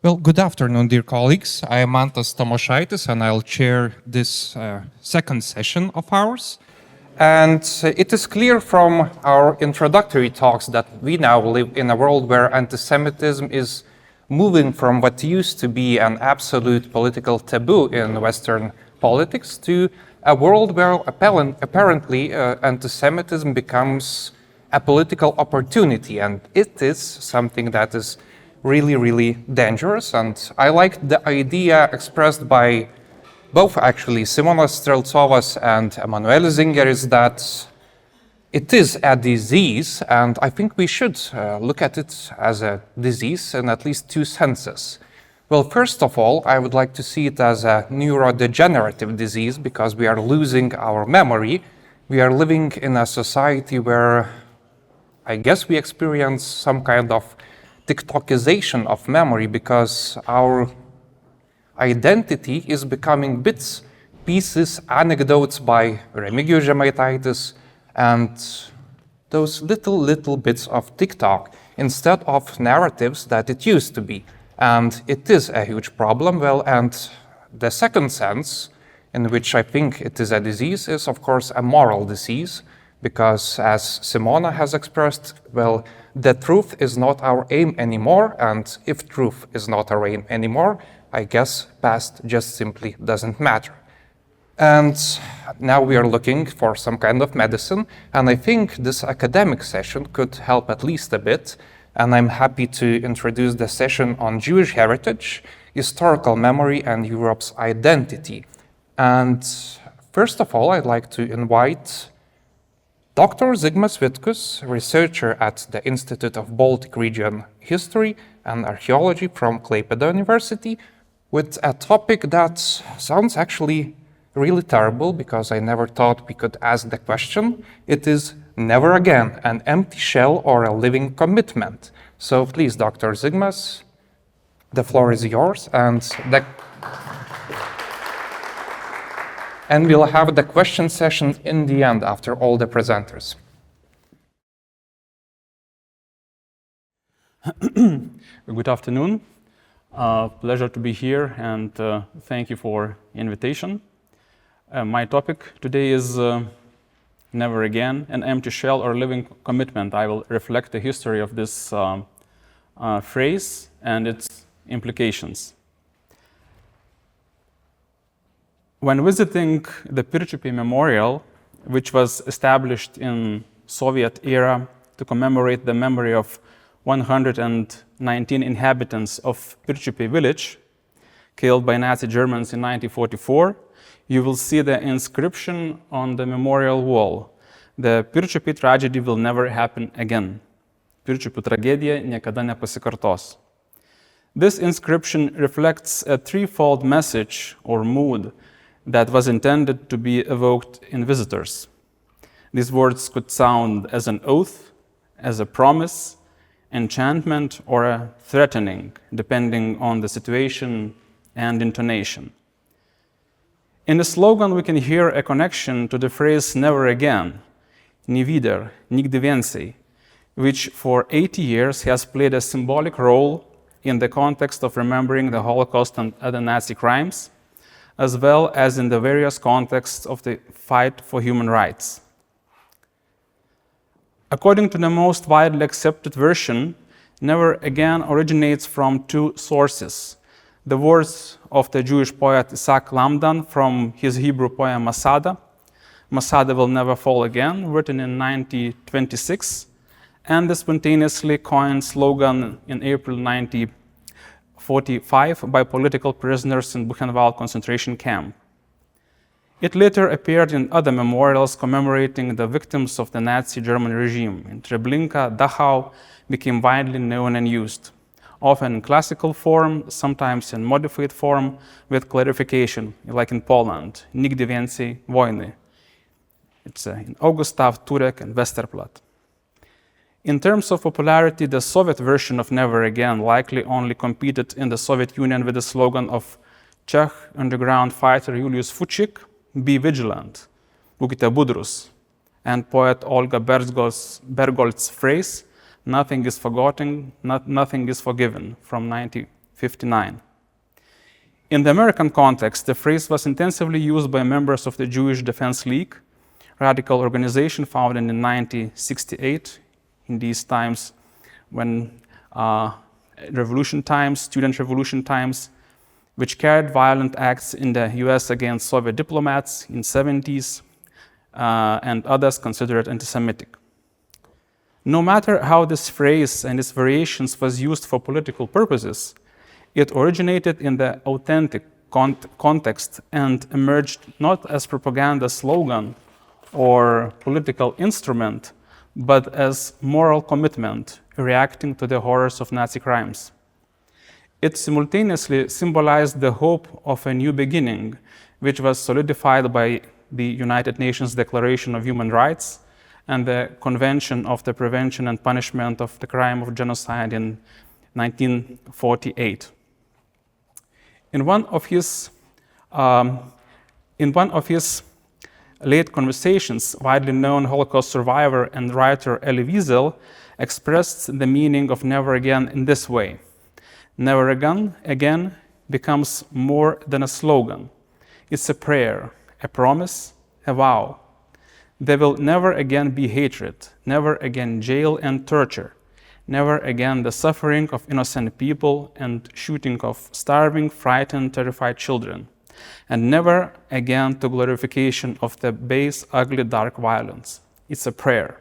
Well, good afternoon, dear colleagues. I am Mantas Tamošaitis, and I'll chair this second session of ours. And it is clear from our introductory talks that we now live in a world where antisemitism is moving from what used to be an absolute political taboo in Western politics to a world where apparently antisemitism becomes a political opportunity, and it is something that is really dangerous. And I like the idea expressed by both actually Simonas Strelcovas and Emanuelis Zingeris that it is a disease, and I think we should look at it as a disease in at least two senses. Well, first of all, I would like to see it as a neurodegenerative disease because we are losing our memory. We are living in a society where I guess we experience some kind of TikTokization of memory because our identity is becoming bits, pieces, anecdotes by Remigijus Žemaitaitis and those little bits of TikTok instead of narratives that it used to be. And it is a huge problem. Well, and the second sense in which I think it is a disease is, of course, a moral disease, because as Simona has expressed, well, the truth is not our aim anymore, and if truth is not our aim anymore, I guess past just simply doesn't matter. And now we are looking for some kind of medicine, and I think this academic session could help at least a bit, and I'm happy to introduce the session on Jewish heritage, historical memory, and Europe's identity. And first of all, I'd like to invite Dr. Zigmas Vitkus, researcher at the Institute of Baltic Region History and Archaeology from Klaipėda University, with a topic that sounds actually really terrible because I never thought we could ask the question. It is never again, an empty shell or a living commitment. So please, Dr. Zigmas, the floor is yours, and we'll have the question session in the end after all the presenters. Good afternoon. Pleasure to be here, and thank you for invitation. My topic today is never again, an empty shell or living commitment. I will reflect the history of this phrase and its implications. When visiting the Pirčiupiai Memorial, which was established in Soviet era to commemorate the memory of 119 inhabitants of Pirčiupiai village, killed by Nazi Germans in 1944, you will see the inscription on the memorial wall. The Pirčiupiai tragedy will never happen again. Pirčiupių tragedija niekada nepasikartos. This inscription reflects a threefold message or mood that was intended to be evoked in visitors. These words could sound as an oath, as a promise, enchantment, or a threatening, depending on the situation and intonation. In the slogan, we can hear a connection to the phrase never again, nie wieder, nigdy więcej, which for 80 years has played a symbolic role in the context of remembering the Holocaust and other Nazi crimes, as well as in the various contexts of the fight for human rights. According to the most widely accepted version, never again originates from two sources. The words of the Jewish poet Isaac Lamdan from his Hebrew poem Masada, Masada will never fall again, written in 1926, and the spontaneously coined slogan in April 1945 by political prisoners in Buchenwald concentration camp. It later appeared in other memorials commemorating the victims of the Nazi German regime. In Treblinka, Dachau became widely known and used, often in classical form, sometimes in modified form with clarification, like in Poland, nigdy więcej wojny. It's in Augustav, Turek, and Westerplatte. In terms of popularity, the Soviet version of Never Again likely only competed in the Soviet Union with the slogan of Czech underground fighter Julius Fučík, "Be vigilant," būkite budrus, and poet Olga Bergolz's phrase, "Nothing is forgotten, nothing is forgiven," from 1950. 1959. In the American context, the phrase was intensively used by members of the Jewish Defense League, radical organization founded in 1968, in these times when revolution times, student revolution times, which carried violent acts in the US against Soviet diplomats in 70s, and others considered anti-Semitic. No matter how this phrase and its variations was used for political purposes, it originated in the authentic context and emerged not as propaganda slogan or political instrument, but as moral commitment reacting to the horrors of Nazi crimes. It simultaneously symbolized the hope of a new beginning, which was solidified by the United Nations Declaration of Human Rights and the Convention of the Prevention and Punishment of the Crime of Genocide in 1948. In one of his late conversations, widely known Holocaust survivor and writer Elie Wiesel expressed the meaning of never again in this way. Never again becomes more than a slogan. It's a prayer, a promise, a vow. There will never again be hatred, never again jail and torture, never again the suffering of innocent people and shooting of starving, frightened, terrified children, and never again to glorification of the base, ugly, dark violence. It's a prayer.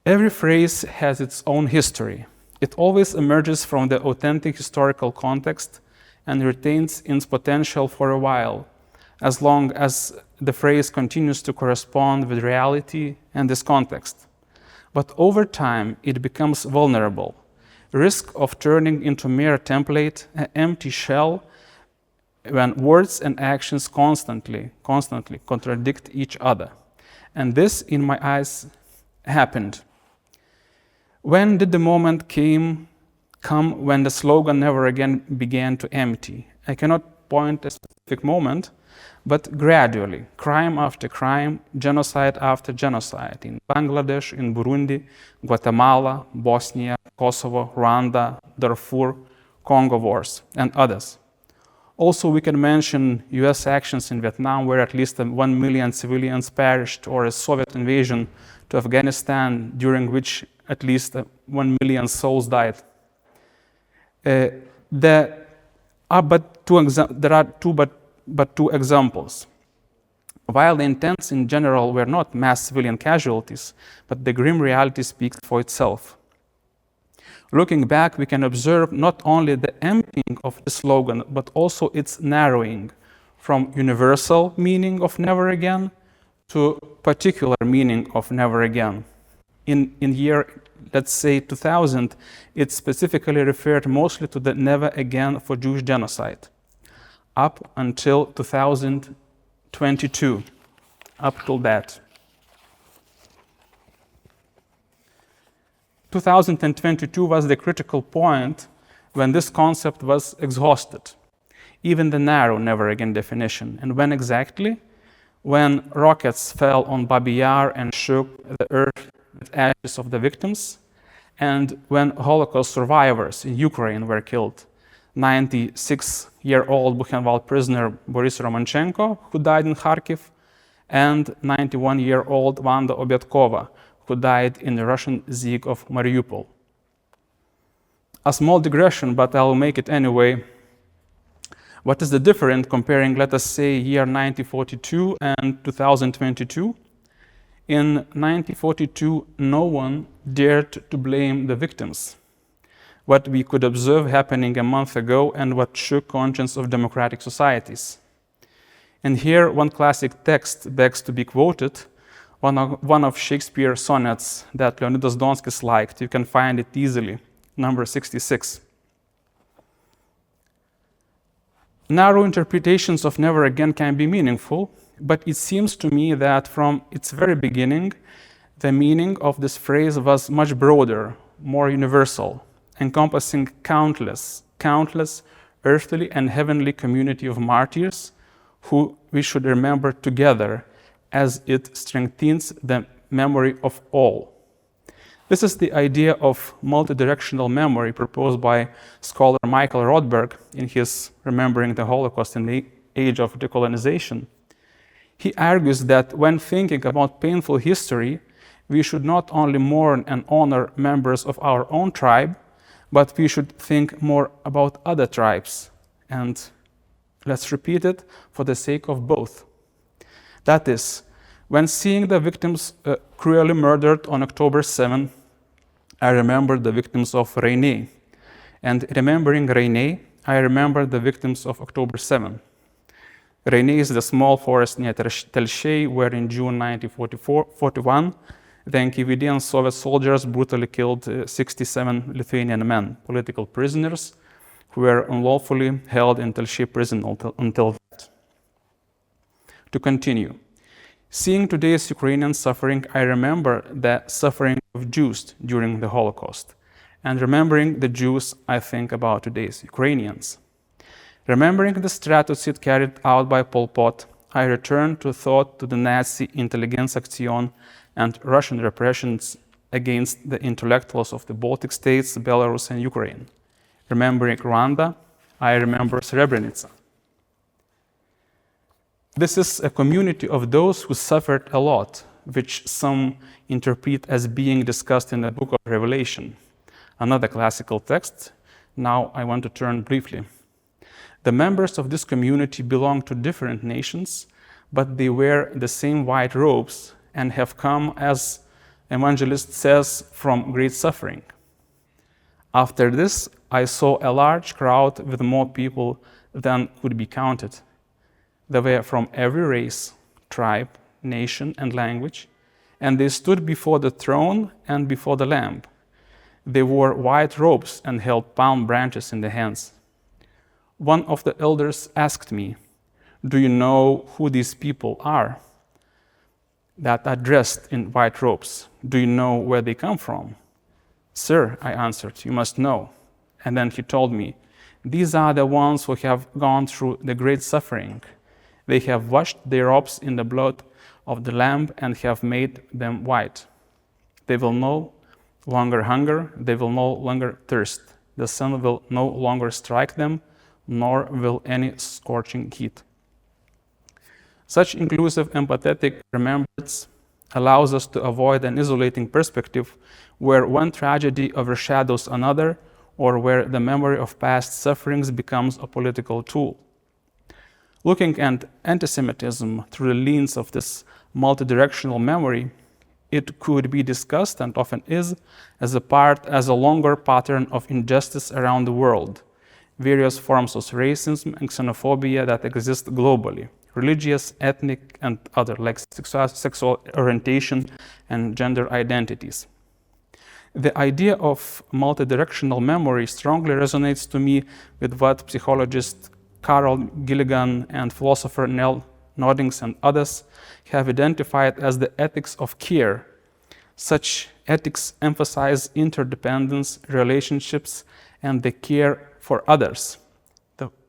Every phrase has its own history. It always emerges from the authentic historical context and retains its potential for a while, as long as the phrase continues to correspond with reality and this context. But over time, it becomes vulnerable. Risk of turning into mere template, an empty shell, when words and actions constantly contradict each other. And this, in my eyes, happened. When did the moment come when the slogan never again began to empty? I cannot point a specific moment, but gradually, crime after crime, genocide after genocide, in Bangladesh, in Burundi, Guatemala, Bosnia, Kosovo, Rwanda, Darfur, Congo wars, and others. Also, we can mention US actions in Vietnam, where at least 1 million civilians perished, or a Soviet invasion to Afghanistan, during which at least 1 million souls died. There are but two examples. While the intents in general were not mass civilian casualties, but the grim reality speaks for itself. Looking back, we can observe not only the emptying of the slogan, but also its narrowing from universal meaning of never again to particular meaning of never again. In year, let's say 2000, it specifically referred mostly to the never again for Jewish genocide, up until 2022, up till that. 2022 was the critical point when this concept was exhausted, even the narrow never again definition. And when exactly? When rockets fell on Babi Yar and shook the earth with ashes of the victims, and when Holocaust survivors in Ukraine were killed. 96-year-old Buchenwald prisoner Boris Romanchenko, who died in Kharkiv, and 91-year-old Vanda Obyatkova, who died in the Russian siege of Mariupol. A small digression, but I'll make it anyway. What is the difference comparing, let us say, year 1942 and 2022? In 1942, no one dared to blame the victims. What we could observe happening a month ago and what shook conscience of democratic societies. And here, one classic text begs to be quoted, one of Shakespeare's sonnets that Leonidas Donskis liked. You can find it easily, number 66. Narrow interpretations of never again can be meaningful, but it seems to me that from its very beginning, the meaning of this phrase was much broader, more universal, encompassing countless earthly and heavenly community of martyrs who we should remember together as it strengthens the memory of all. This is the idea of multidirectional memory proposed by scholar Michael Rothberg in his Remembering the Holocaust in the Age of Decolonization. He argues that when thinking about painful history, we should not only mourn and honor members of our own tribe, but we should think more about other tribes. And let's repeat it for the sake of both. That is, when seeing the victims cruelly murdered on October 7, I remember the victims of Reinei. And remembering Reinei, I remember the victims of October 7. Reinei is the small forest near Telšiai, where in June 1941, the NKVD and Soviet soldiers brutally killed 67 Lithuanian men, political prisoners, who were unlawfully held in Telšiai prison until that. To continue, seeing today's Ukrainian suffering, I remember the suffering of Jews during the Holocaust. And remembering the Jews, I think about today's Ukrainians. Remembering the strategicide carried out by Pol Pot, I return to thought to the Nazi Intelligenzaktion and Russian repressions against the intellectuals of the Baltic states, Belarus and Ukraine. Remembering Rwanda, I remember Srebrenica. This is a community of those who suffered a lot, which some interpret as being discussed in the book of Revelation, another classical text. Now I want to turn briefly. The members of this community belong to different nations, but they wear the same white robes and have come, as evangelist says, from great suffering. After this, I saw a large crowd with more people than could be counted. They were from every race, tribe, nation, and language, and they stood before the throne and before the Lamb. They wore white robes and held palm branches in their hands. One of the elders asked me, "Do you know who these people are that are dressed in white robes? Do you know where they come from?" "Sir," I answered, "you must know." And then he told me, "These are the ones who have gone through the great suffering. They have washed their robes in the blood of the Lamb and have made them white. They will no longer hunger, they will no longer thirst. The sun will no longer strike them, nor will any scorching heat." Such inclusive, empathetic remembrance allows us to avoid an isolating perspective where one tragedy overshadows another, or where the memory of past sufferings becomes a political tool. Looking at antisemitism through the lens of this multidirectional memory, it could be discussed, and often is, as a longer pattern of injustice around the world, various forms of racism and xenophobia that exist globally, religious, ethnic, and other, like sexual orientation and gender identities. The idea of multidirectional memory strongly resonates to me with what psychologist Carl Gilligan and philosopher Nell Noddings and others have identified as the ethics of care. Such ethics emphasize interdependence, relationships, and the care for others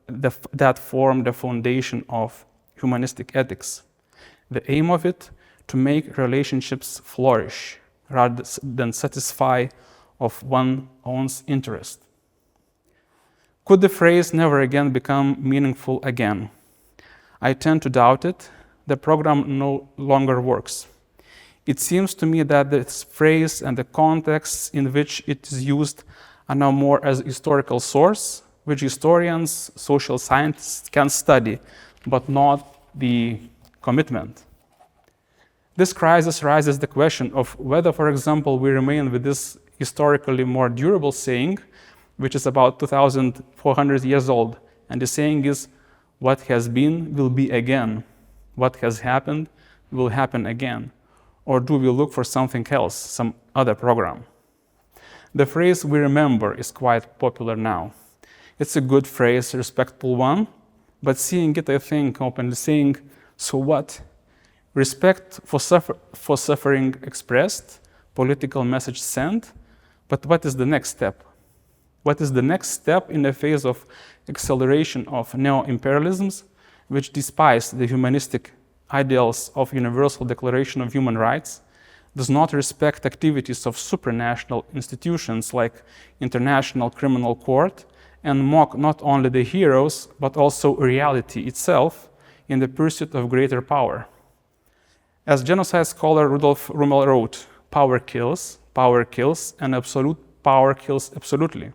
that form the foundation of humanistic ethics. The aim of it, to make relationships flourish rather than satisfy of one's own interest. Could the phrase "never again" become meaningful again? I tend to doubt it. The program no longer works. It seems to me that this phrase and the contexts in which it is used are now more as a historical source, which historians, social scientists can study, but not the commitment. This crisis raises the question of whether, for example, we remain with this historically more durable saying, which is about 2,400 years old, and the saying is, "What has been will be again. What has happened will happen again." Or do we look for something else, some other program? The phrase "we remember" is quite popular now. It's a good phrase, a respectful one, but seeing it, I think, openly saying, so what? Respect for suffering expressed, political message sent, but what is the next step? What is the next step in the phase of acceleration of neo-imperialisms, which despise the humanistic ideals of Universal Declaration of Human Rights, does not respect activities of supranational institutions like International Criminal Court, and mock not only the heroes, but also reality itself in the pursuit of greater power. As genocide scholar Rudolf Rummel wrote, power kills, and absolute power kills absolutely,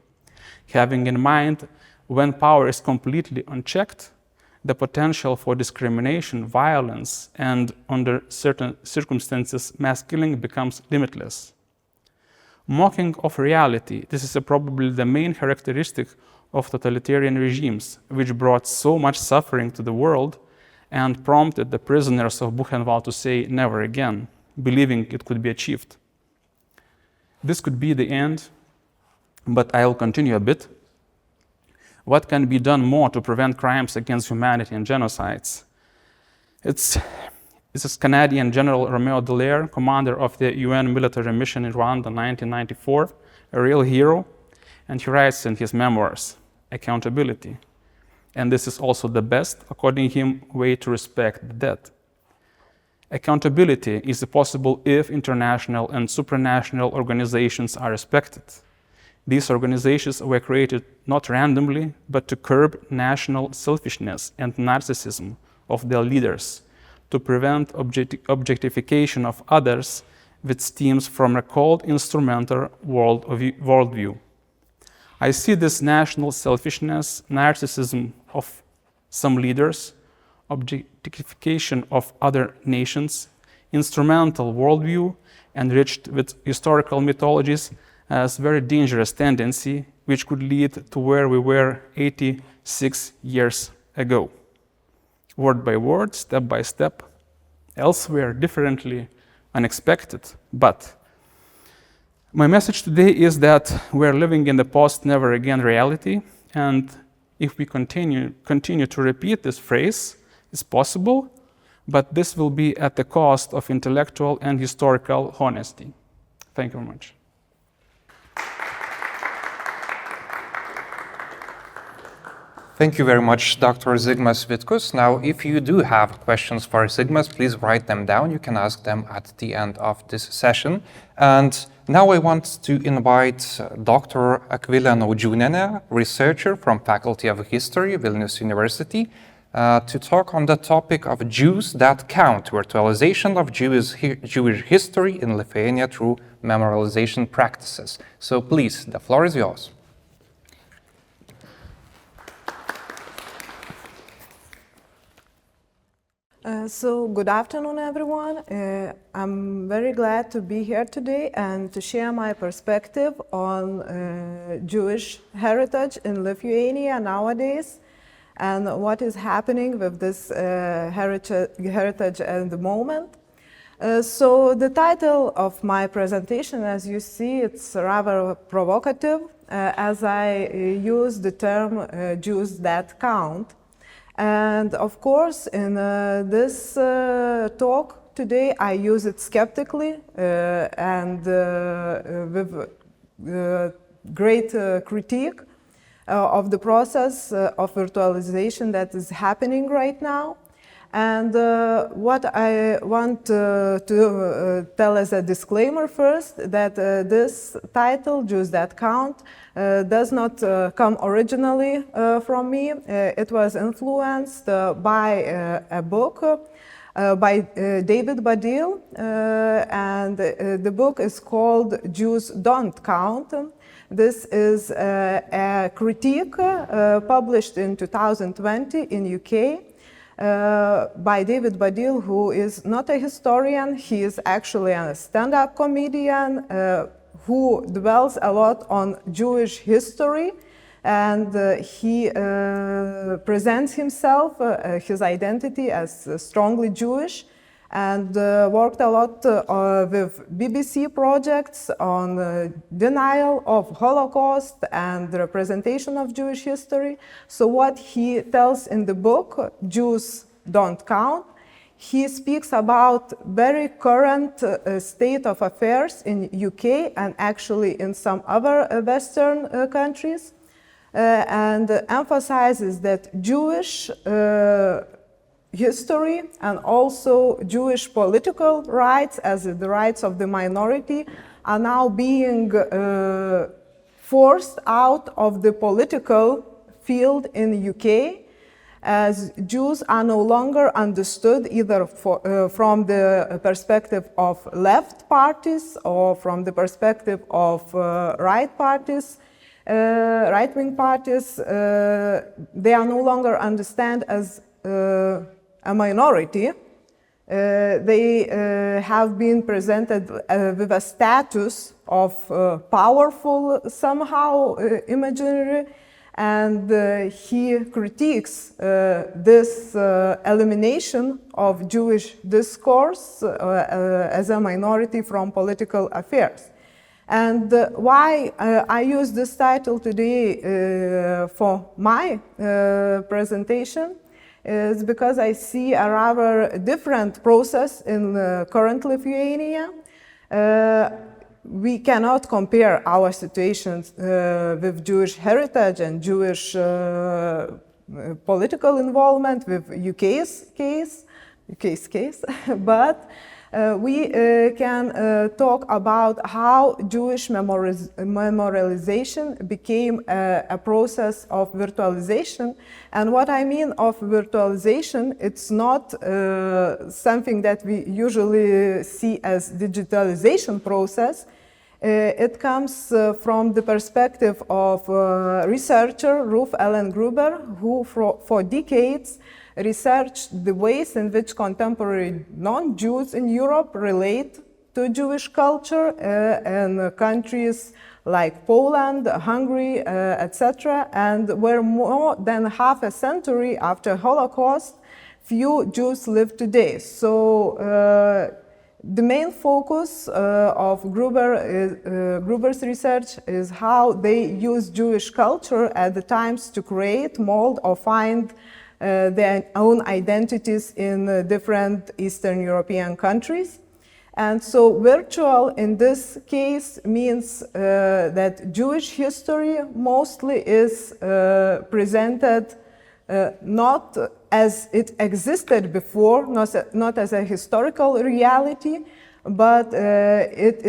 having in mind when power is completely unchecked, the potential for discrimination, violence, and under certain circumstances, mass killing becomes limitless. Mocking of reality, this is probably the main characteristic of totalitarian regimes, which brought so much suffering to the world and prompted the prisoners of Buchenwald to say never again, believing it could be achieved. This could be the end, but I will continue a bit. What can be done more to prevent crimes against humanity and genocides? This is Canadian General Romeo Dallaire, commander of the UN military mission in Rwanda in 1994, a real hero, and he writes in his memoirs, accountability. And this is also the best, according to him, way to respect the dead. Accountability is possible if international and supranational organizations are respected. These organizations were created not randomly, but to curb national selfishness and narcissism of their leaders, to prevent objectification of others, which stems from a cold instrumental worldview. I see this national selfishness, narcissism of some leaders, objectification of other nations, instrumental worldview, enriched with historical mythologies, as very dangerous tendency, which could lead to where we were 86 years ago. Word by word, step by step, elsewhere differently, unexpected. But my message today is that we're living in the post-never again reality, and if we continue to repeat this phrase, it's possible, but this will be at the cost of intellectual and historical honesty. Thank you very much. Thank you very much, Dr. Zigmas Vitkus. Now, if you do have questions for Zigmas, please write them down. You can ask them at the end of this session. And now I want to invite Dr. Akvilė Naudžiūnienė, researcher from Faculty of History, Vilnius University, to talk on the topic of Jews that count, virtualization of Jewish history in Lithuania through memorialization practices. So please, the floor is yours. So good afternoon, everyone. I'm very glad to be here today and to share my perspective on Jewish heritage in Lithuania nowadays and what is happening with this heritage at the moment. So the title of my presentation, as you see, it's rather provocative as I use the term Jews that count. And of course, in this talk today, I use it skeptically and with great critique of the process of virtualization that is happening right now. And what I want to tell as a disclaimer first, that this title, Jews That Count, does not come originally from me. It was influenced by a book by David Baddiel, and the book is called Jews Don't Count. This is a critique published in 2020 in UK. By David Baddiel, who is not a historian. He is actually a stand-up comedian who dwells a lot on Jewish history, and he presents himself, his identity as strongly Jewish, and worked a lot with BBC projects on denial of Holocaust and the representation of Jewish history. So what he tells in the book, Jews Don't Count, he speaks about very current state of affairs in UK and actually in some other Western countries, and emphasizes that Jewish history and also Jewish political rights as the rights of the minority are now being forced out of the political field in the UK, as Jews are no longer understood either from the perspective of left parties or from the perspective of right-wing parties. They are no longer understood as a minority. They have been presented with a status of powerful somehow imaginary, and he critiques this elimination of Jewish discourse as a minority from political affairs. And why I use this title today for my presentation is because I see a rather different process in current Lithuania. We cannot compare our situations with Jewish heritage and Jewish political involvement with UK's case, but we can talk about how Jewish memorialization became a process of virtualization. And what I mean of virtualization, it's not something that we usually see as digitalization process. It comes from the perspective of researcher Ruth Ellen Gruber, who for decades researched the ways in which contemporary non-Jews in Europe relate to Jewish culture in countries like Poland, Hungary, etc., and where more than half a century after Holocaust, few Jews live today. So the main focus of Gruber's research is how they use Jewish culture at the times to create, mold, or find their own identities in different Eastern European countries. And so virtual in this case means that Jewish history mostly is presented not as it existed before, not as a historical reality, but it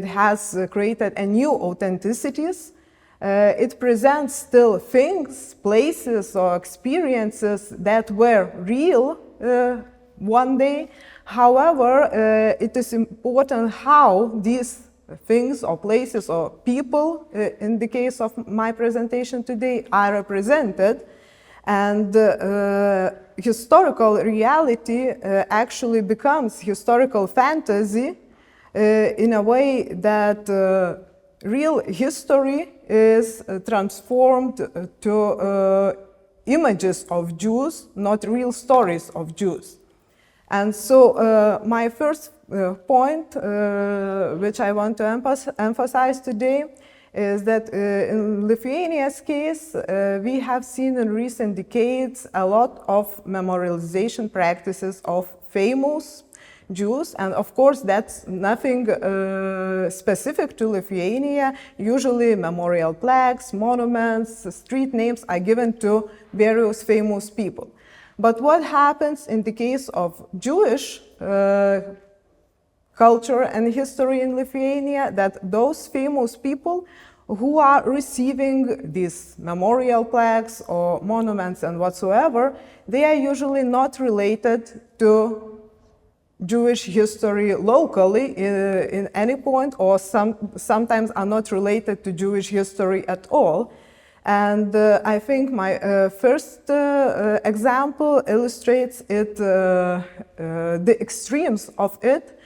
has created a new authenticities. It presents still things, places, or experiences that were real one day. However, it is important how these things or places or people, in the case of my presentation today, are represented. And historical reality actually becomes historical fantasy in a way that real history is transformed to images of Jews, not real stories of Jews. And so my first point, which I want to emphasize today, is that in Lithuania's case, we have seen in recent decades a lot of memorialization practices of famous Jews, and of course that's nothing specific to Lithuania. Usually memorial plaques, monuments, street names are given to various famous people. But what happens in the case of Jewish culture and history in Lithuania, that those famous people who are receiving these memorial plaques or monuments and whatsoever, they are usually not related to Jewish history locally in any point, or sometimes are not related to Jewish history at all. And I think my first example illustrates it, the extremes of it.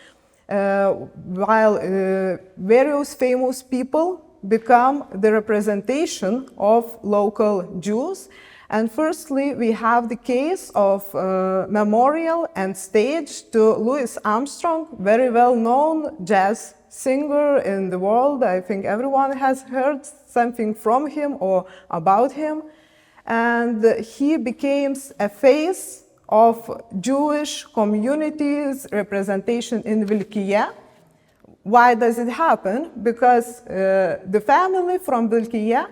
While various famous people become the representation of local Jews. And firstly, we have the case of memorial and stage to Louis Armstrong, very well-known jazz singer in the world. I think everyone has heard something from him or about him. And he became a face of Jewish communities representation in Vilkiya. Why does it happen? Because the family from Vilkiya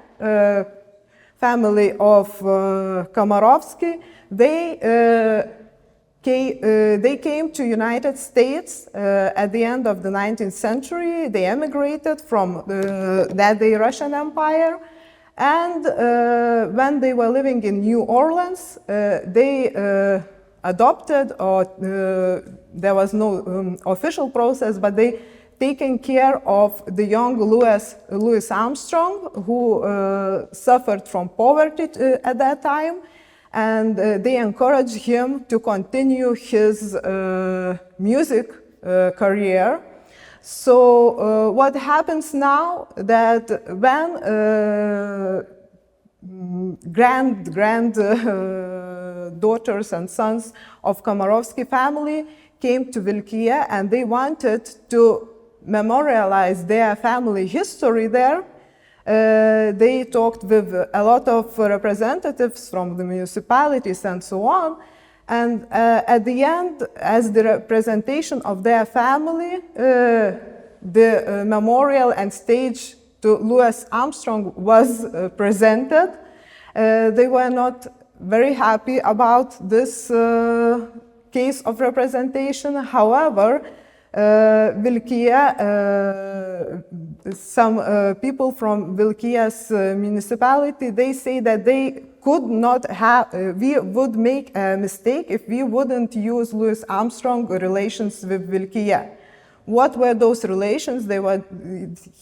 family of Komarovsky, they came to United States at the end of the 19th century. They emigrated from that day Russian Empire. And when they were living in New Orleans, they adopted, or there was no official process, but they taken care of the young Louis Armstrong, who suffered from poverty at that time. And they encouraged him to continue his music career. So what happens now that when daughters and sons of Komarovsky family came to Vilkija and they wanted to memorialize their family history there, they talked with a lot of representatives from the municipalities and so on. And at the end, as the representation of their family, the memorial and stage to Louis Armstrong was presented. They were not very happy about this case of representation. However, Vilkija, some people from Vilkija's municipality, they say that they could not have, we would make a mistake if we wouldn't use Louis Armstrong relations with Vilkija. What were those relations?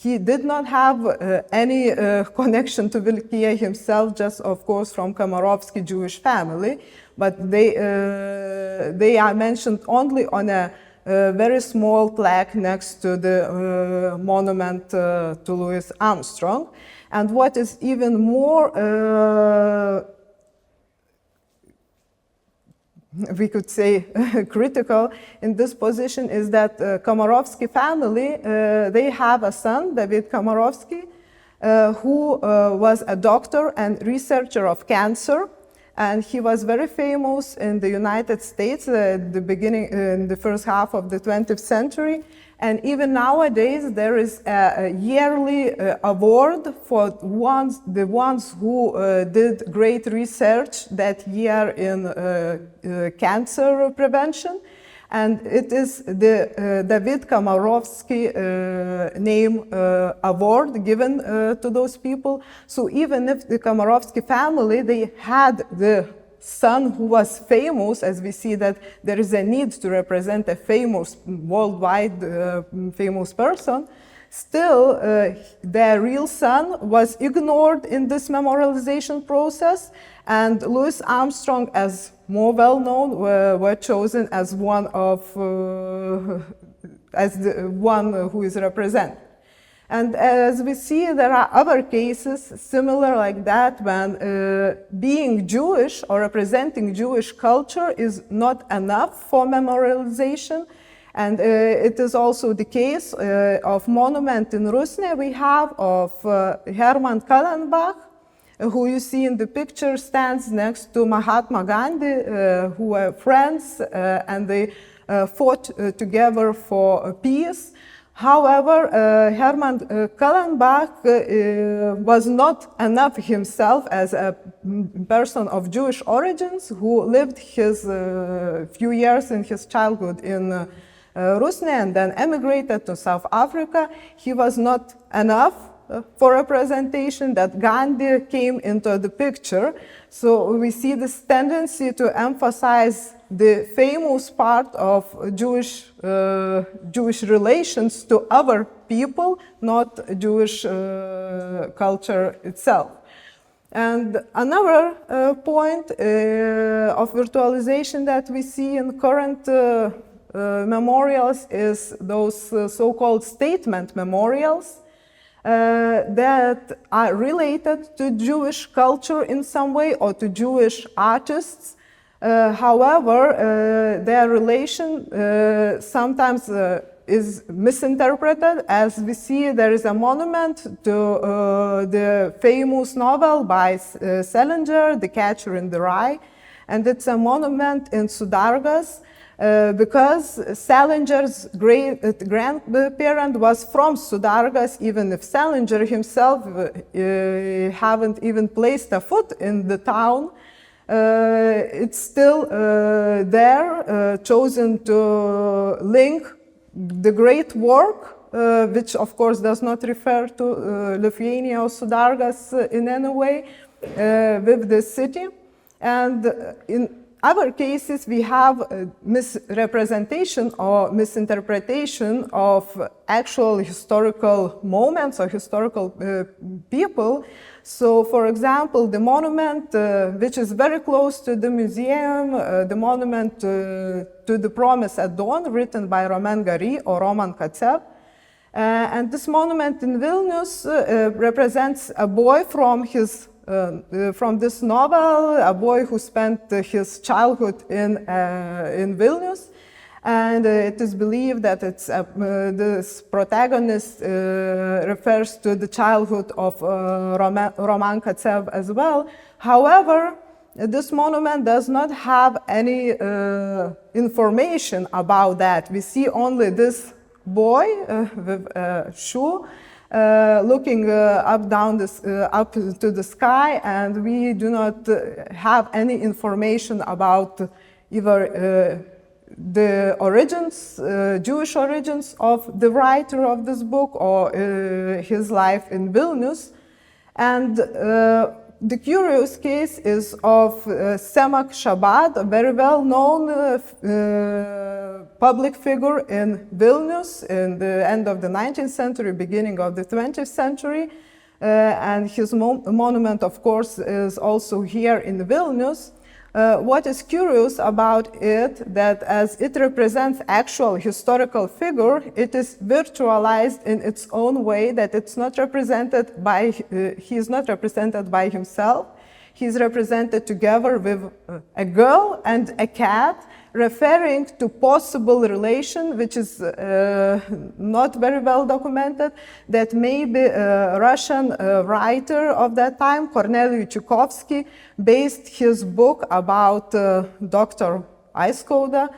He did not have any connection to Vilkija himself, just of course from Komarovsky Jewish family, but they are mentioned only on a very small plaque next to the monument to Louis Armstrong. And what is even more, we could say, critical in this position is that Komarovsky family, they have a son, David Komarovsky, who was a doctor and researcher of cancer. And he was very famous in the United States at the beginning, in the first half of the 20th century. And even nowadays, there is a yearly award for the ones who did great research that year in cancer prevention. And it is the David Komarovsky name award given to those people. So even if the Komarovsky family, they had the son who was famous, as we see that there is a need to represent a famous, worldwide famous person, still their real son was ignored in this memorialization process, and Louis Armstrong, as more well-known, were chosen as one of, as the one who is represented. And as we see, there are other cases similar like that when being Jewish or representing Jewish culture is not enough for memorialization. And it is also the case of monument in Rusne we have of Herman Kallenbach, who you see in the picture stands next to Mahatma Gandhi, who were friends and they fought together for peace. However, Herman Kallenbach was not enough himself as a person of Jewish origins who lived his few years in his childhood in Rusne and then emigrated to South Africa. He was not enough for representation that Gandhi came into the picture. So we see this tendency to emphasize the famous part of Jewish relations to other people, not Jewish culture itself. And another point of virtualization that we see in current memorials is those so-called statement memorials that are related to Jewish culture in some way or to Jewish artists. However, their relation sometimes is misinterpreted. As we see, there is a monument to the famous novel by Salinger, The Catcher in the Rye, and it's a monument in Sudargas because Salinger's great-grandparent was from Sudargas, even if Salinger himself haven't even placed a foot in the town. It's still there, chosen to link the great work, which of course does not refer to Lithuania or Sudargas in any way, with the city. And in other cases, we have a misrepresentation or misinterpretation of actual historical moments or historical people. So, for example, the monument, which is very close to the museum, the monument to the Promise at Dawn, written by Roman Gary or Roman Kacev. And this monument in Vilnius represents a boy from this novel, a boy who spent his childhood in Vilnius. And it is believed that this protagonist refers to the childhood of Roman Kacev as well. However, this monument does not have any information about that. We see only this boy with a shoe looking up to the sky, and we do not have any information about either the origins, Jewish origins of the writer of this book or his life in Vilnius. And the curious case is of Tzemach Shabbat, a very well-known public figure in Vilnius in the end of the 19th century, beginning of the 20th century. And his monument, of course, is also here in Vilnius. What is curious about it, that as it represents actual historical figure, it is virtualized in its own way, that it's not represented by, he is not represented by himself. He is represented together with a girl and a cat, referring to possible relation, which is not very well documented, that maybe a Russian writer of that time, Corneliu Chukovsky, based his book about Dr. Aiskauda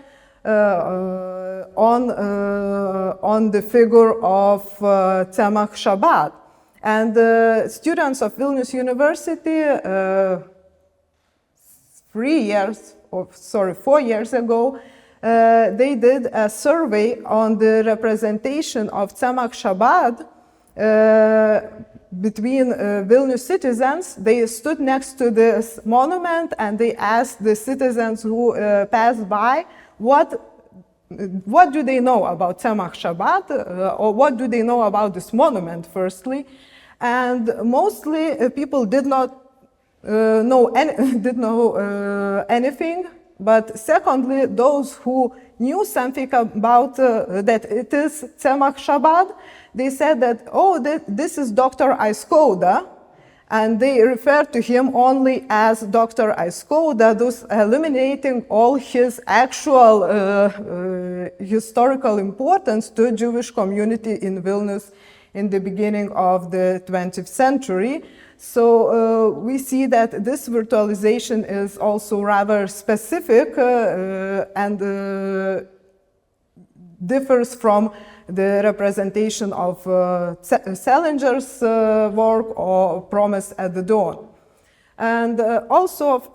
on the figure of Tzemach Shabbat. And students of Vilnius University 4 years ago, they did a survey on the representation of Tzemach Shabbat between Vilnius citizens. They stood next to this monument and they asked the citizens who passed by what do they know about Tzemach Shabbat, or what do they know about this monument, firstly. And mostly people did not know anything, but secondly, those who knew something about that it is Tzemach Shabbat, they said that, oh, this is Dr. Aiskauda, and they referred to him only as Dr. Aiskauda, thus eliminating all his actual historical importance to Jewish community in Vilnius in the beginning of the 20th century. So we see that this virtualization is also rather specific and differs from the representation of Salinger's work or Promise at the Dawn. And also, of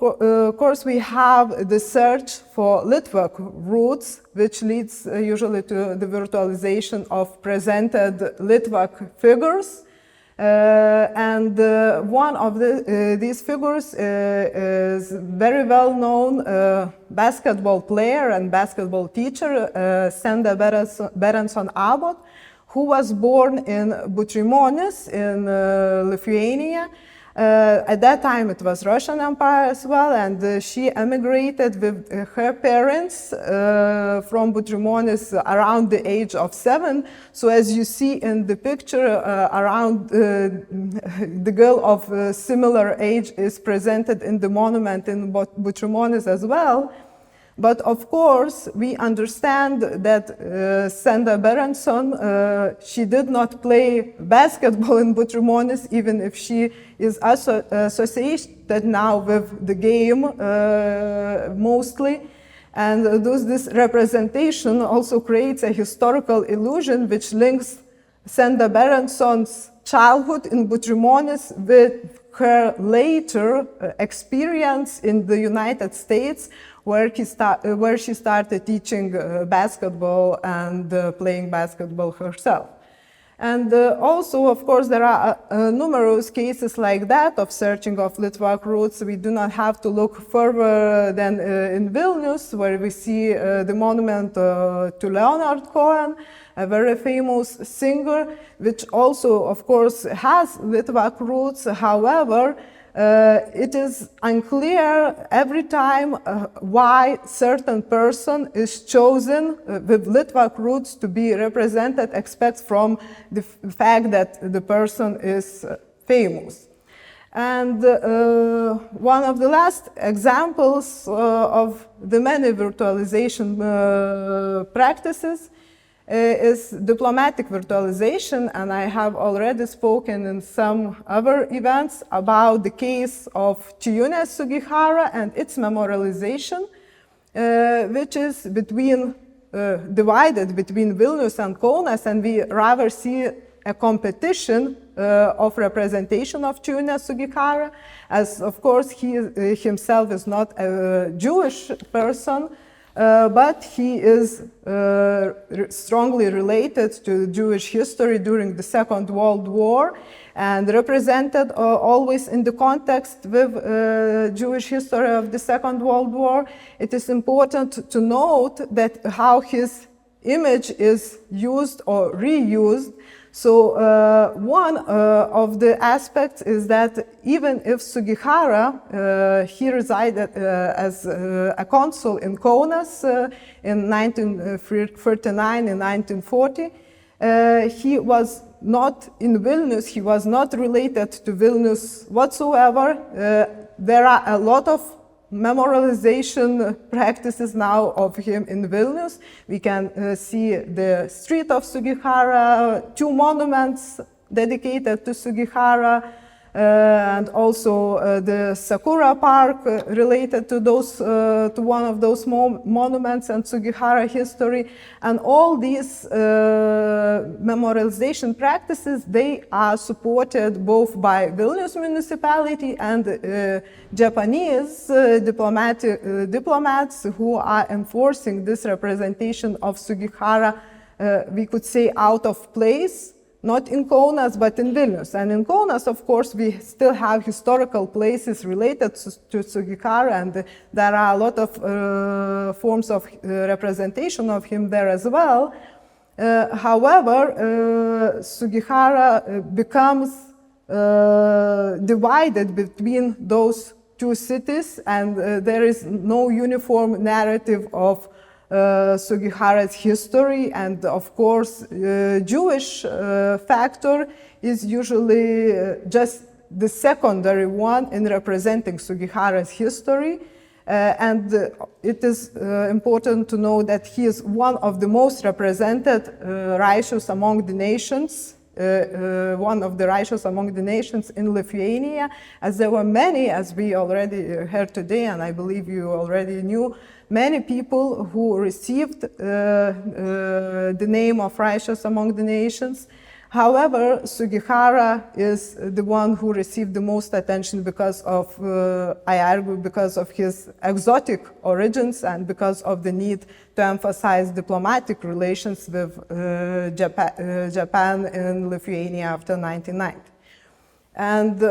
course, we have the search for Litvak roots, which leads usually to the virtualization of presented Litvak figures. And one of these figures is very well-known basketball player and basketball teacher, Senda Berenson Abbot, who was born in Butrimonis in Lithuania. At that time, it was Russian Empire as well, and she emigrated with her parents from Butrimonis around the age of 7. So as you see in the picture, around the girl of similar age is presented in the monument in Butrimonis as well. But of course, we understand that Senda Berenson, she did not play basketball in Butrimonis, even if she is associated now with the game mostly. And thus this representation also creates a historical illusion which links Senda Berenson's childhood in Butrimonis with her later experience in the United States, where she started teaching basketball and playing basketball herself. And also, of course, there are numerous cases like that of searching of Litvak roots. We do not have to look further than in Vilnius, where we see the monument to Leonard Cohen, a very famous singer, which also, of course, has Litvak roots. However, it is unclear every time why certain person is chosen with Litvak roots to be represented, except from the fact that the person is famous. And one of the last examples of the many virtualization practices is diplomatic virtualization, and I have already spoken in some other events about the case of Chiyunė Sugihara and its memorialization, which is divided between Vilnius and Kaunas, and we rather see a competition of representation of Chiyunė Sugihara, as of course he himself is not a Jewish person, but he is strongly related to Jewish history during the Second World War and represented always in the context with Jewish history of the Second World War. It is important to note that how his image is used or reused. So one of the aspects is that even if Sugihara, he resided as a consul in Kaunas in 1939 and 1940, he was not in Vilnius, he was not related to Vilnius whatsoever. There are a lot of memorialization practices now of him in Vilnius. We can see the street of Sugihara, 2 monuments dedicated to Sugihara, and also the Sakura Park related to those to one of those monuments and Sugihara history. And all these memorialization practices, they are supported both by Vilnius municipality and Japanese diplomats who are enforcing this representation of Sugihara, we could say out of place. Not in Kaunas, but in Vilnius. And in Kaunas, of course, we still have historical places related to Sugihara, and there are a lot of forms of representation of him there as well. However, Sugihara becomes divided between those 2 cities, and there is no uniform narrative of Sugihara's history, and of course Jewish factor is usually just the secondary one in representing Sugihara's history, and it is important to know that he is one of the most represented Raiščius among the nations, one of the Raiščius among the nations in Lithuania, as there were many, as we already heard today, and I believe you already knew, many people who received the name of Raiščius among the nations. However, Sugihara is the one who received the most attention because of, I argue, because of his exotic origins and because of the need to emphasize diplomatic relations with Japan and Lithuania after 1990. And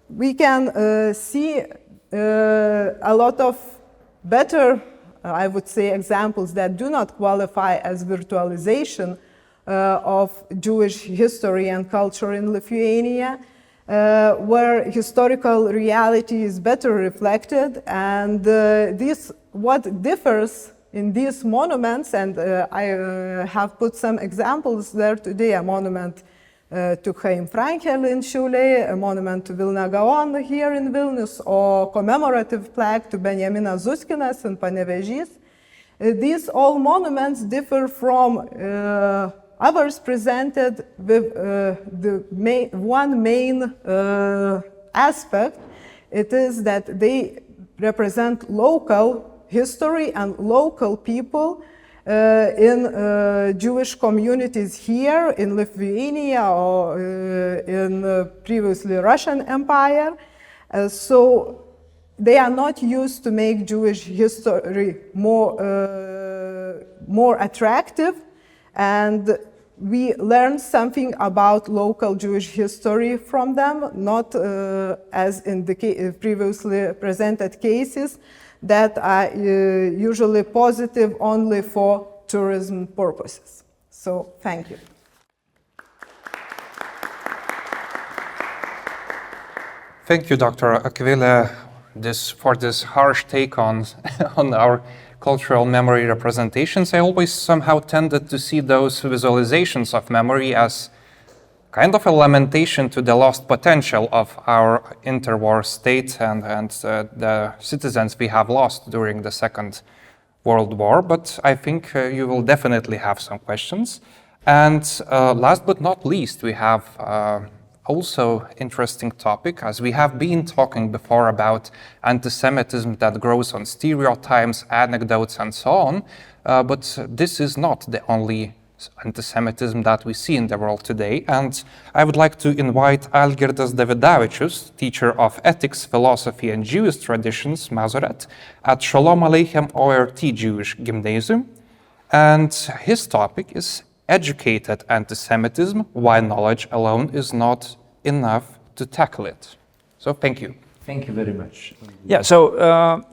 we can see a lot of better, I would say, examples that do not qualify as virtualization of Jewish history and culture in Lithuania, where historical reality is better reflected. And what differs in these monuments, and I have put some examples there today, a monument to Chaim Frankel in Šiauliai, a monument to Vilna Gaon here in Vilnius, or commemorative plaque to Benjaminas Zuskinas in Panevėžys. These all monuments differ from others presented with one main aspect. It is that they represent local history and local people in Jewish communities here in Lithuania or in previously Russian Empire. So they are not used to make Jewish history more attractive, and we learned something about local Jewish history from them, not as in the previously presented cases that are usually positive only for tourism purposes. So, thank you. Thank you, Dr. Akvilė, for this harsh take on our cultural memory representations. I always somehow tended to see those visualizations of memory as kind of a lamentation to the lost potential of our interwar state and the citizens we have lost during the Second World War. But I think you will definitely have some questions. And last but not least, we have also interesting topic, as we have been talking before about anti-Semitism that grows on stereotypes, anecdotes, and so on. But this is not the only anti-Semitism that we see in the world today. And I would like to invite Algirdas Davidavičius, teacher of ethics, philosophy, and Jewish traditions, Masoret, at Shalom Aleichem ORT Jewish Gymnasium. And his topic is educated anti-Semitism, why knowledge alone is not enough to tackle it. So thank you. Thank you very much. Yeah, so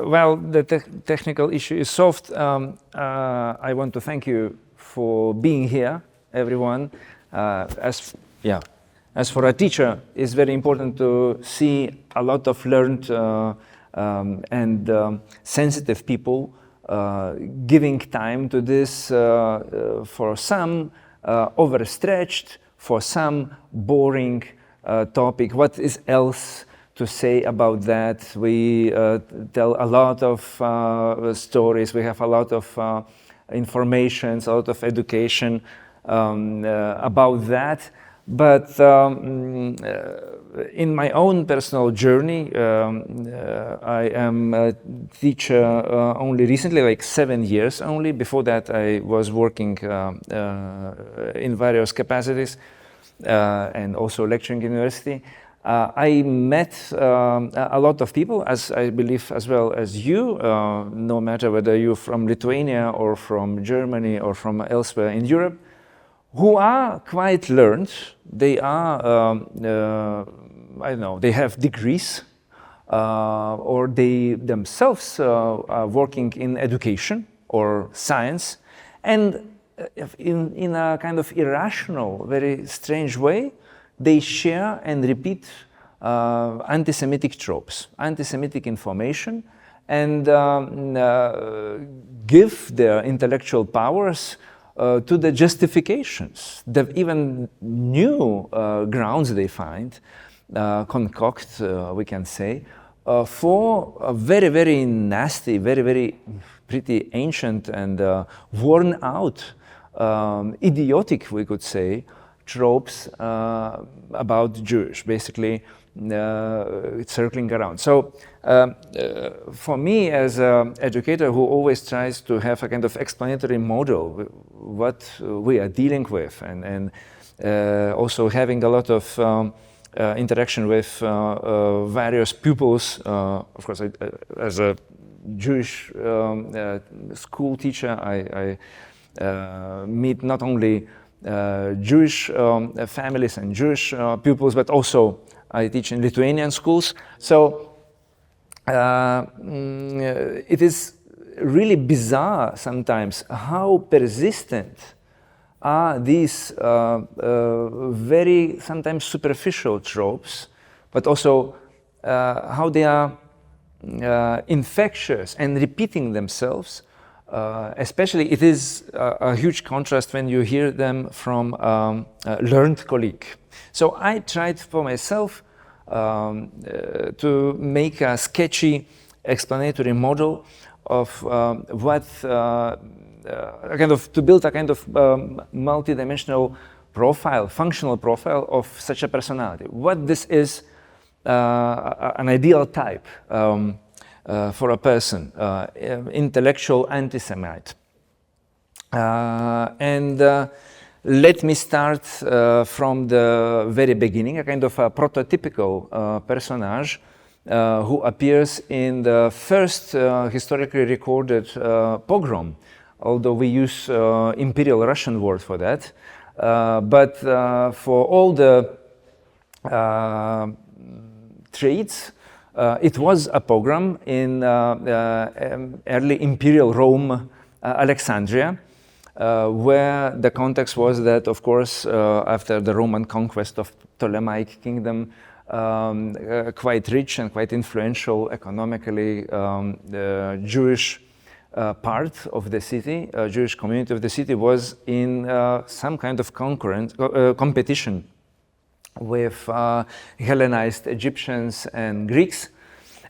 while the technical issue is solved, I want to thank you for being here, everyone. As for a teacher, it's very important to see a lot of learned and sensitive people giving time to this, for some overstretched, for some boring topic. What is else to say about that? We tell a lot of stories, we have a lot of information, a lot of education about that. But in my own personal journey, I am a teacher only recently, like 7 years only. Before that, I was working in various capacities and also lecturing in university. I met a lot of people, as I believe as well as you, no matter whether you're from Lithuania or from Germany or from elsewhere in Europe, who are quite learned. They are, I don't know, they have degrees, or they themselves are working in education or science, and in a kind of irrational, very strange way, they share and repeat anti-Semitic tropes, anti-Semitic information, and give their intellectual powers to the justifications, the even new grounds they find, concoct, we can say, for a very, very nasty, very, very pretty ancient and worn out, idiotic, we could say, tropes about Jewish, basically circling around. So for me as an educator who always tries to have a kind of explanatory model, what we are dealing with, and also having a lot of interaction with various pupils, of course, as a Jewish school teacher, I meet not only Jewish families and Jewish pupils, but also I teach in Lithuanian schools. So it is really bizarre sometimes how persistent are these very sometimes superficial tropes, but also how they are infectious and repeating themselves. Especially it is a huge contrast when you hear them from a learned colleague. So I tried for myself to make a sketchy explanatory model of to build a kind of multidimensional profile, functional profile of such a personality. What this is, an ideal type. for a person, intellectual anti-Semite. Let me start from the very beginning, a kind of a prototypical personage who appears in the first historically recorded pogrom, although we use Imperial Russian word for that. But for all the traits, it was a pogrom in early Imperial Rome, Alexandria, where the context was that, of course, after the Roman conquest of Ptolemaic kingdom, quite rich and quite influential economically, the Jewish part of the city, Jewish community of the city, was in some kind of competition with Hellenized Egyptians and Greeks.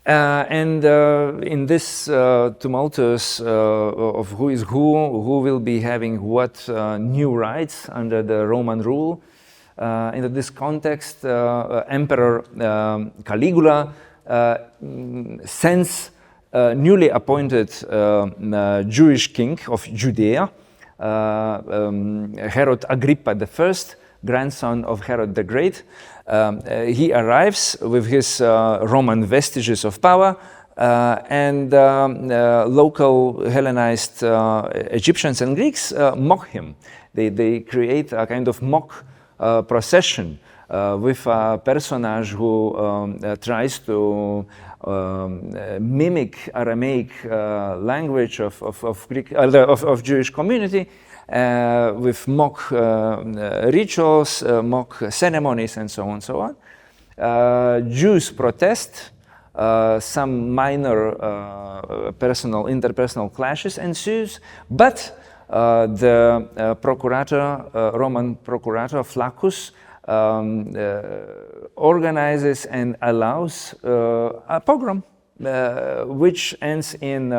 In this tumultuous of who is who will be having what new rights under the Roman rule, in this context, Emperor Caligula sends newly appointed Jewish king of Judea, Herod Agrippa I, grandson of Herod the Great. He arrives with his Roman vestiges of power, and local Hellenized Egyptians and Greeks mock him. They create a kind of mock procession with a personage who tries to mimic Aramaic language of Jewish community, with mock rituals, mock ceremonies, and so on and so on. Jews protest. Some minor interpersonal clashes ensues, but the Roman procurator Flaccus organizes and allows a pogrom, which ends in,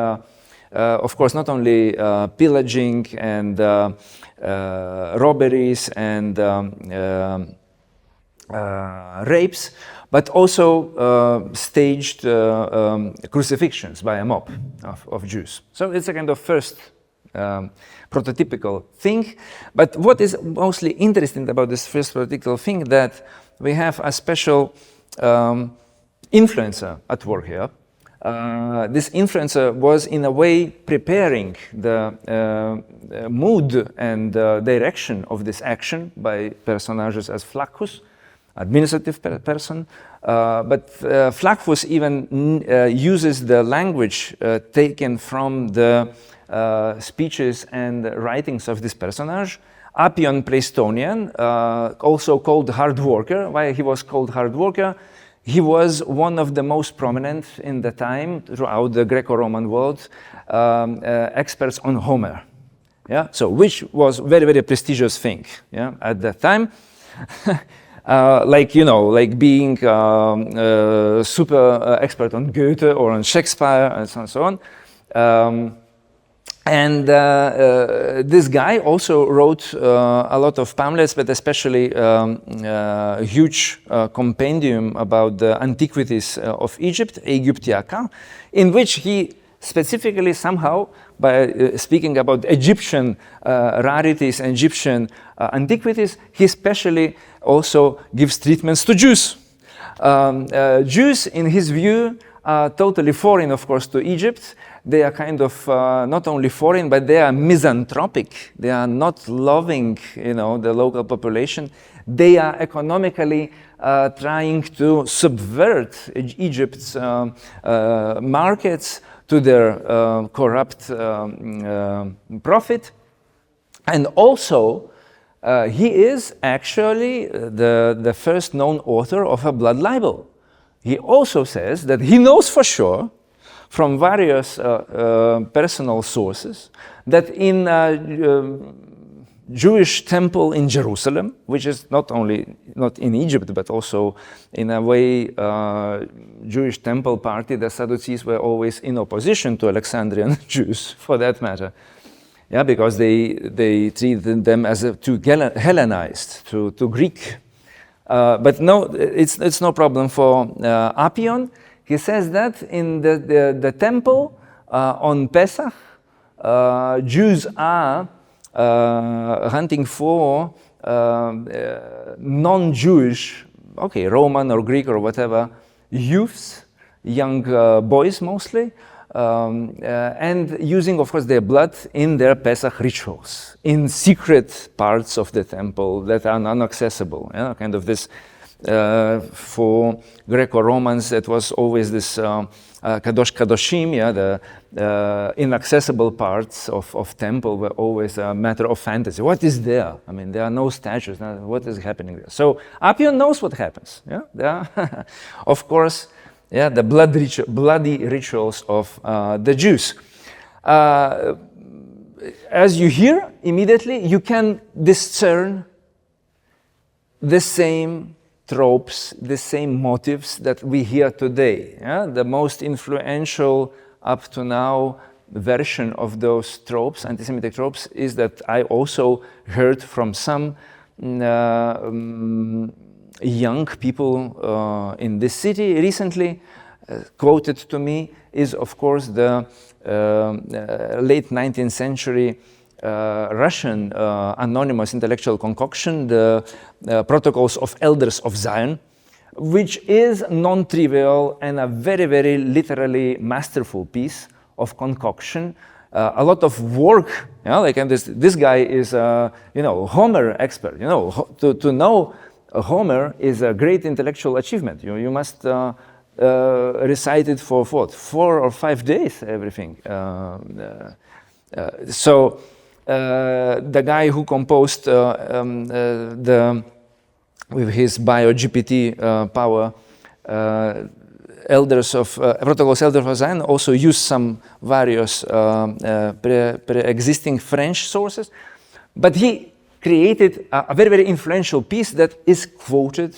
of course, not only pillaging and robberies and rapes, but also staged crucifixions by a mob of Jews. So it's a kind of first prototypical thing. But what is mostly interesting about this first prototypical thing, that we have a special influencer at work here. This influencer was in a way preparing the mood and direction of this action by personages as Flaccus, administrative person, but Flaccus even uses the language taken from the speeches and writings of this personage. Appian Praestonian, also called hard worker. Why he was called hard worker? He was one of the most prominent in the time throughout the Greco-Roman world experts on Homer. Yeah, so which was very, very prestigious thing. Yeah, at that time. Like, you know, like being super expert on Goethe or on Shakespeare and so on and so on. This guy also wrote a lot of pamphlets, but especially a huge compendium about the antiquities of Egypt, Aegyptiaca, in which he specifically somehow, by speaking about Egyptian rarities and Egyptian antiquities, he especially also gives treatments to Jews. Jews, in his view, are totally foreign, of course, to Egypt. They are kind of not only foreign, but they are misanthropic. They are not loving, you know, the local population. They are economically trying to subvert Egypt's markets to their corrupt profit. And also, he is actually the first known author of a blood libel. He also says that he knows for sure from various personal sources that in Jewish temple in Jerusalem, which is not only not in Egypt, but also in a way Jewish temple party, the Sadducees were always in opposition to Alexandrian Jews, for that matter. Yeah, because they treated them as too Hellenized, too Greek. But no, it's no problem for Appian. He says that in the temple on Pesach, Jews are hunting for non-Jewish, okay, Roman or Greek or whatever, youths, young boys mostly, and using, of course, their blood in their Pesach rituals, in secret parts of the temple that are inaccessible. Kind of this, for Greco-Romans, it was always this Kadosh Kadoshim, the inaccessible parts of temple were always a matter of fantasy. What is there? I mean, there are no statues. What is happening there? So Apion knows what happens. There are, of course, the bloody rituals of the Jews. As you hear immediately, you can discern the same tropes, the same motives that we hear today. The most influential up to now version of those tropes, anti-Semitic tropes, is that I also heard from some young people in this city recently, quoted to me, is of course the late 19th century Russian anonymous intellectual concoction, the Protocols of Elders of Zion, which is non-trivial and a very, very literally masterful piece of concoction. A lot of work, like, and this guy is Homer expert. To know Homer is a great intellectual achievement. You must recite it for what, 4 or 5 days, everything. So the guy who composed with his bio-GPT power, elders of Protocols Elders of Zion, also used some various pre-existing French sources, but he created a very, very influential piece that is quoted,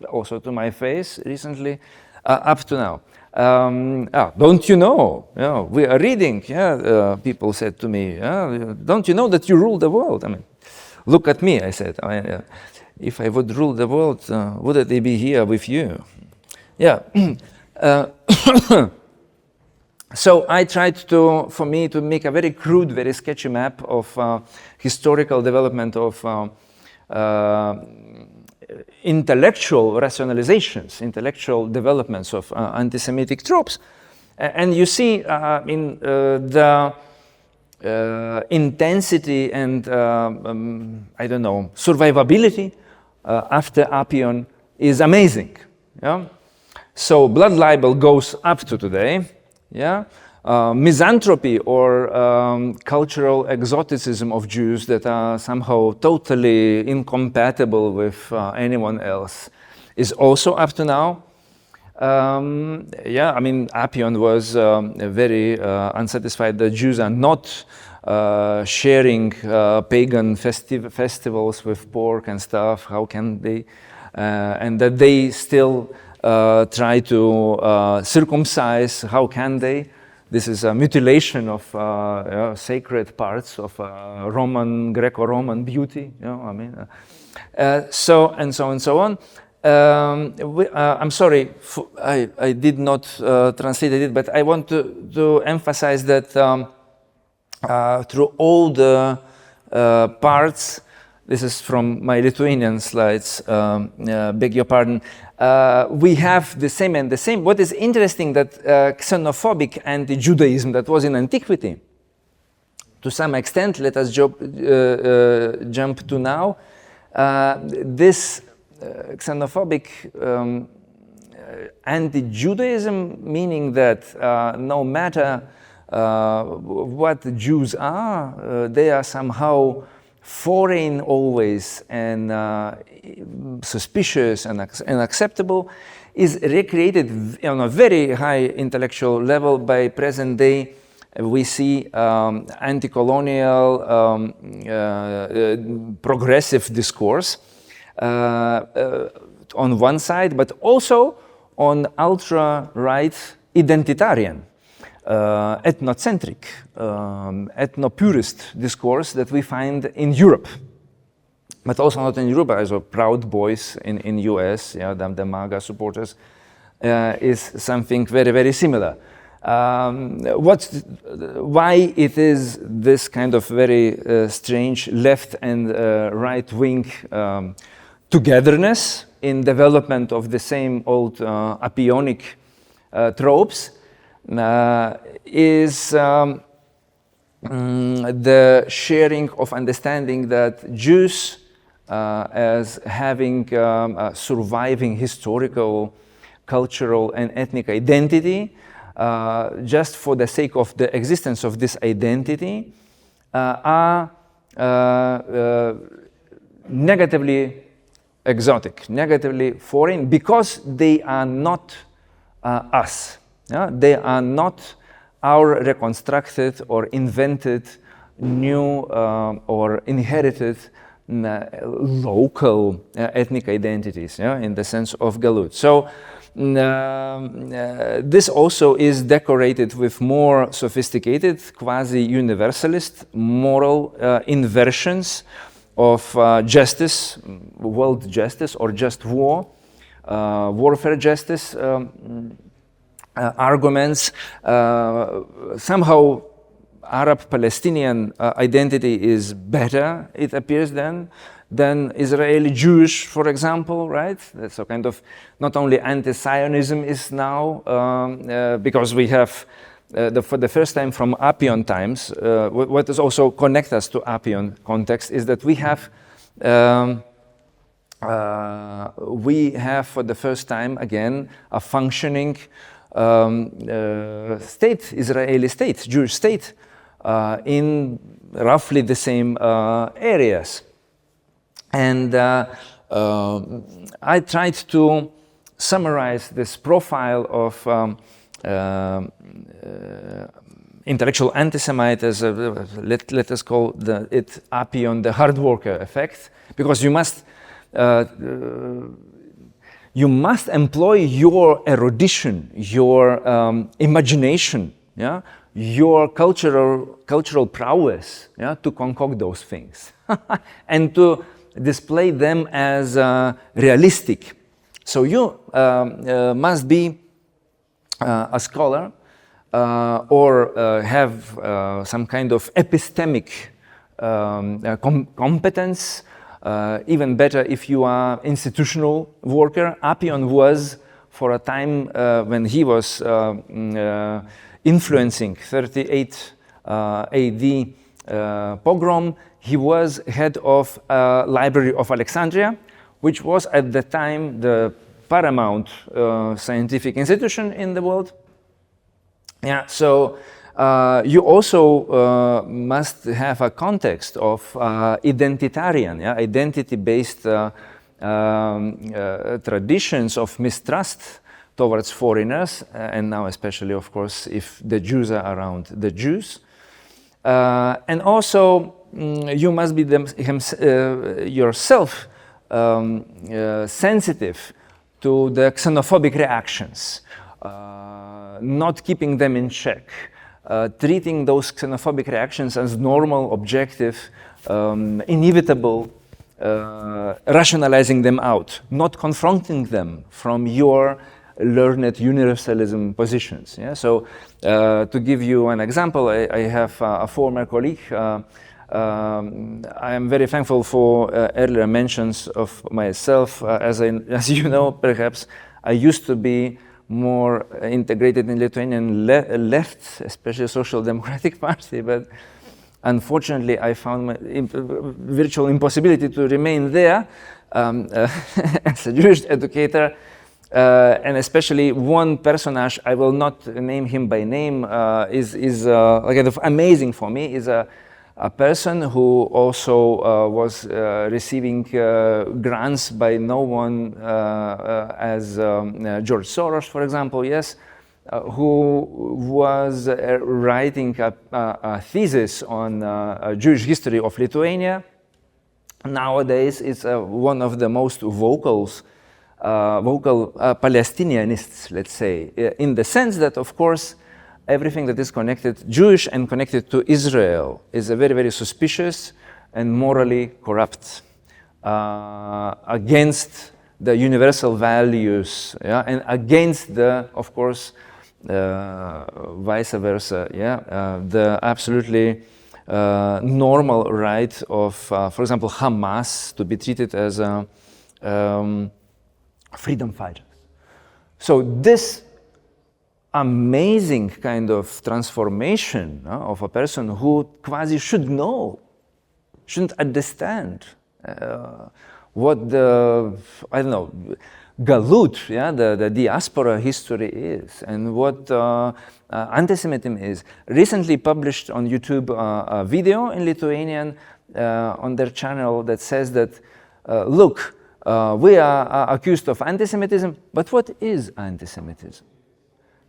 also to my face recently, up to now. Don't you know? We are reading. People said to me, don't you know that you rule the world? I mean, look at me, I said. If I would rule the world, wouldn't they be here with you? So I tried to make a very crude, very sketchy map of historical development of intellectual rationalizations, intellectual developments of anti-Semitic tropes. And you see in the intensity and, survivability after Apion is amazing. So blood libel goes up to today. Misanthropy or cultural exoticism of Jews that are somehow totally incompatible with anyone else is also up to now. Apion was very unsatisfied that Jews are not sharing pagan festivals with pork and stuff. How can they? And that they still try to circumcise. How can they? This is a mutilation of sacred parts of Greco-Roman beauty. So and so and so on. I'm sorry, I did not translate it, but I want to emphasize that through all the parts, this is from my Lithuanian slides, beg your pardon, we have the same and the same. What is interesting that xenophobic anti-Judaism that was in antiquity, to some extent, let us jump to now, this xenophobic anti-Judaism, meaning that no matter what the Jews are, they are somehow foreign always and suspicious and unacceptable, is recreated on a very high intellectual level by present day. We see anti-colonial progressive discourse on one side, but also on ultra-right identitarian, ethnocentric, ethno-purist discourse that we find in Europe. But also not in Europe, as Proud Boys in US, the MAGA supporters, is something very, very similar. Why it is this kind of very strange left and right-wing togetherness in development of the same old apionic tropes is the sharing of understanding that Jews as having a surviving historical, cultural, and ethnic identity, just for the sake of the existence of this identity, are negatively exotic, negatively foreign, because they are not us. Yeah? They are not our reconstructed or invented new or inherited local ethnic identities, yeah, in the sense of Galut. So this also is decorated with more sophisticated, quasi-universalist moral inversions of justice, world justice, or just war, warfare justice arguments. Somehow Arab-Palestinian identity is better, it appears, than Israeli-Jewish, for example, right? So kind of not only anti-Zionism is now, because we have, for the first time from Apion times, what is also connect us to Apion context is that we have for the first time again a functioning state, Israeli state, Jewish state, in roughly the same areas. And I tried to summarize this profile of intellectual anti-Semite as let us call it Apion the hard worker effect, because you must employ your erudition, your imagination, yeah, your cultural prowess, yeah, to concoct those things and to display them as realistic. So you must be a scholar or have some kind of epistemic competence. Even better if you are institutional worker. Apion was, for a time when he was influencing 38 AD pogrom, he was head of Library of Alexandria, which was at the time the paramount scientific institution in the world. Yeah, so you also must have a context of identitarian, yeah, identity-based traditions of mistrust towards foreigners, and now especially, of course, if the Jews are around, the Jews. And also, you must be yourself sensitive to the xenophobic reactions, not keeping them in check. Treating those xenophobic reactions as normal, objective, inevitable, rationalizing them out, not confronting them from your learned universalism positions. Yeah? So to give you an example, I have a former colleague. I am very thankful for earlier mentions of myself. As you know, perhaps, I used to be more integrated in Lithuanian left, especially Social Democratic Party, but unfortunately I found my virtual impossibility to remain there as a Jewish educator, and especially one personage, I will not name him by name, is kind of amazing for me, is a person who also was receiving grants by no one as George Soros, for example, yes, who was writing a thesis on Jewish history of Lithuania. Nowadays, it's one of the most vocal Palestinianists, let's say, in the sense that, of course, everything that is connected, Jewish and connected to Israel, is a very, very suspicious and morally corrupt, against the universal values, yeah, and against the, of course, vice versa, yeah, the absolutely normal right of, for example, Hamas to be treated as freedom fighters. So this amazing kind of transformation of a person who quasi should know, shouldn't understand what the, I don't know, galut, yeah, the diaspora history is, and what anti-Semitism is. Recently published on YouTube a video in Lithuanian on their channel that says that, look, we are accused of anti-Semitism, but what is anti-Semitism?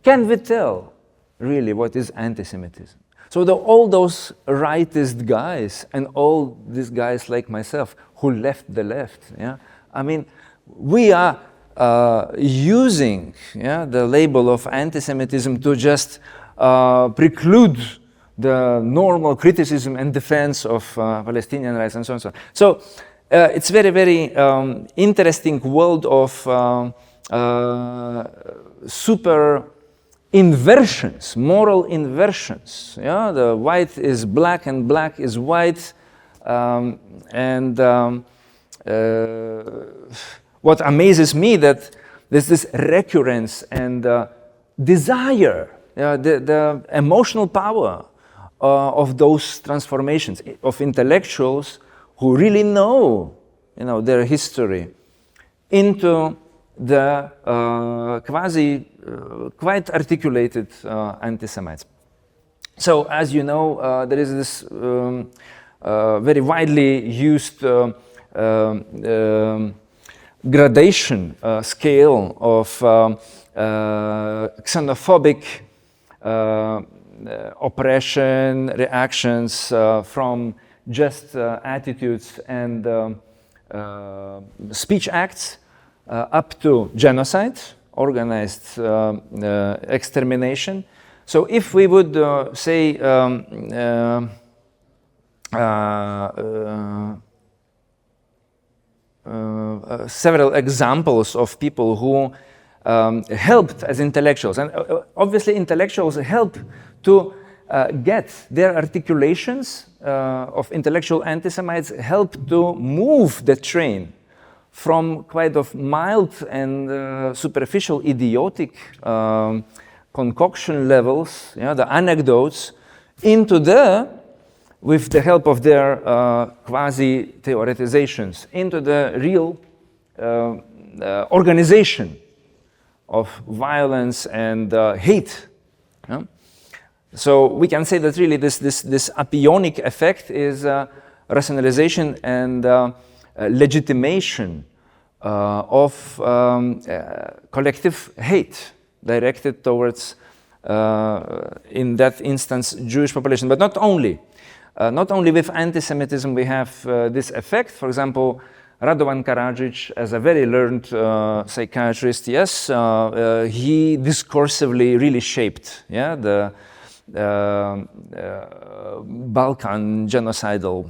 Can we tell really what is anti-Semitism? So all those rightist guys and all these guys like myself who left the left, yeah, I mean, we are using, yeah, the label of anti-Semitism to just preclude the normal criticism and defense of Palestinian rights and so on and so on. So it's very, very interesting world of super inversions, moral inversions. Yeah, the white is black and black is white, what amazes me that there's this recurrence and desire, the emotional power of those transformations of intellectuals who really know, their history, into the quite articulated anti-Semites. So, as you know, there is this very widely used gradation scale of xenophobic oppression reactions from just attitudes and speech acts up to genocide, organized extermination. So if we would say several examples of people who helped as intellectuals, and obviously intellectuals help to get their articulations of intellectual anti-Semites, help to move the train from quite of mild and superficial idiotic concoction levels, the anecdotes, into the, with the help of their quasi-theoretizations, into the real organization of violence and hate. Yeah? So we can say that really this apionic effect is rationalization and legitimation of collective hate directed towards, in that instance, Jewish population. But not only. Not only with anti-Semitism we have this effect. For example, Radovan Karadzic, as a very learned psychiatrist, yes, he discursively really shaped, the Balkan genocidal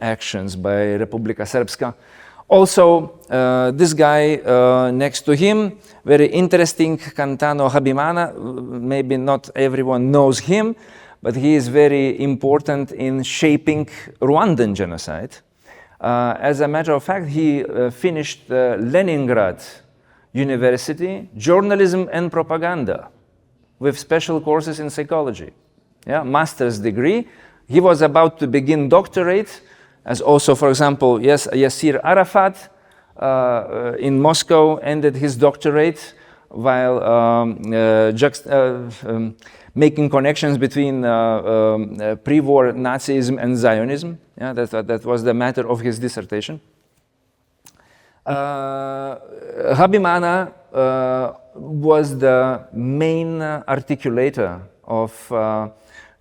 actions by Republika Srpska. Also, this guy next to him, very interesting, Cantano Habimana. Maybe not everyone knows him, but he is very important in shaping Rwandan genocide. As a matter of fact, he finished Leningrad University, journalism and propaganda, with special courses in psychology, master's degree. He was about to begin doctorate, as also, for example, Yasser Arafat in Moscow ended his doctorate while making connections between pre-war Nazism and Zionism. That was the matter of his dissertation. Habimana was the main articulator of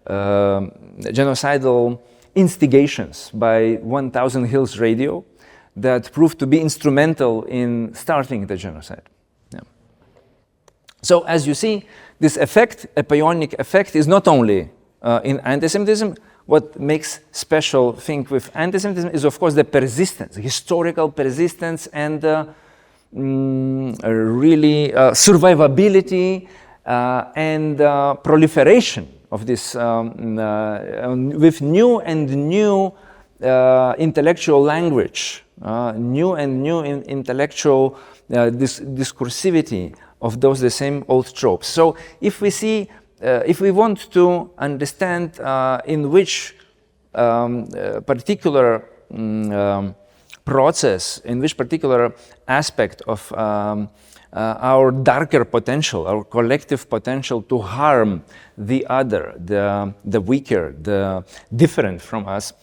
genocidal instigations by 1000 Hills Radio that proved to be instrumental in starting the genocide. So as you see, this effect, epionic effect, is not only in anti-Semitism. What makes special thing with anti-Semitism is, of course, the persistence, historical persistence, and really survivability and proliferation of this with new and new intellectual language, new and new intellectual discursivity of those the same old tropes. So if we see, if we want to understand in which particular process, in which particular aspect of our darker potential, our collective potential to harm the other, the weaker, the different from us,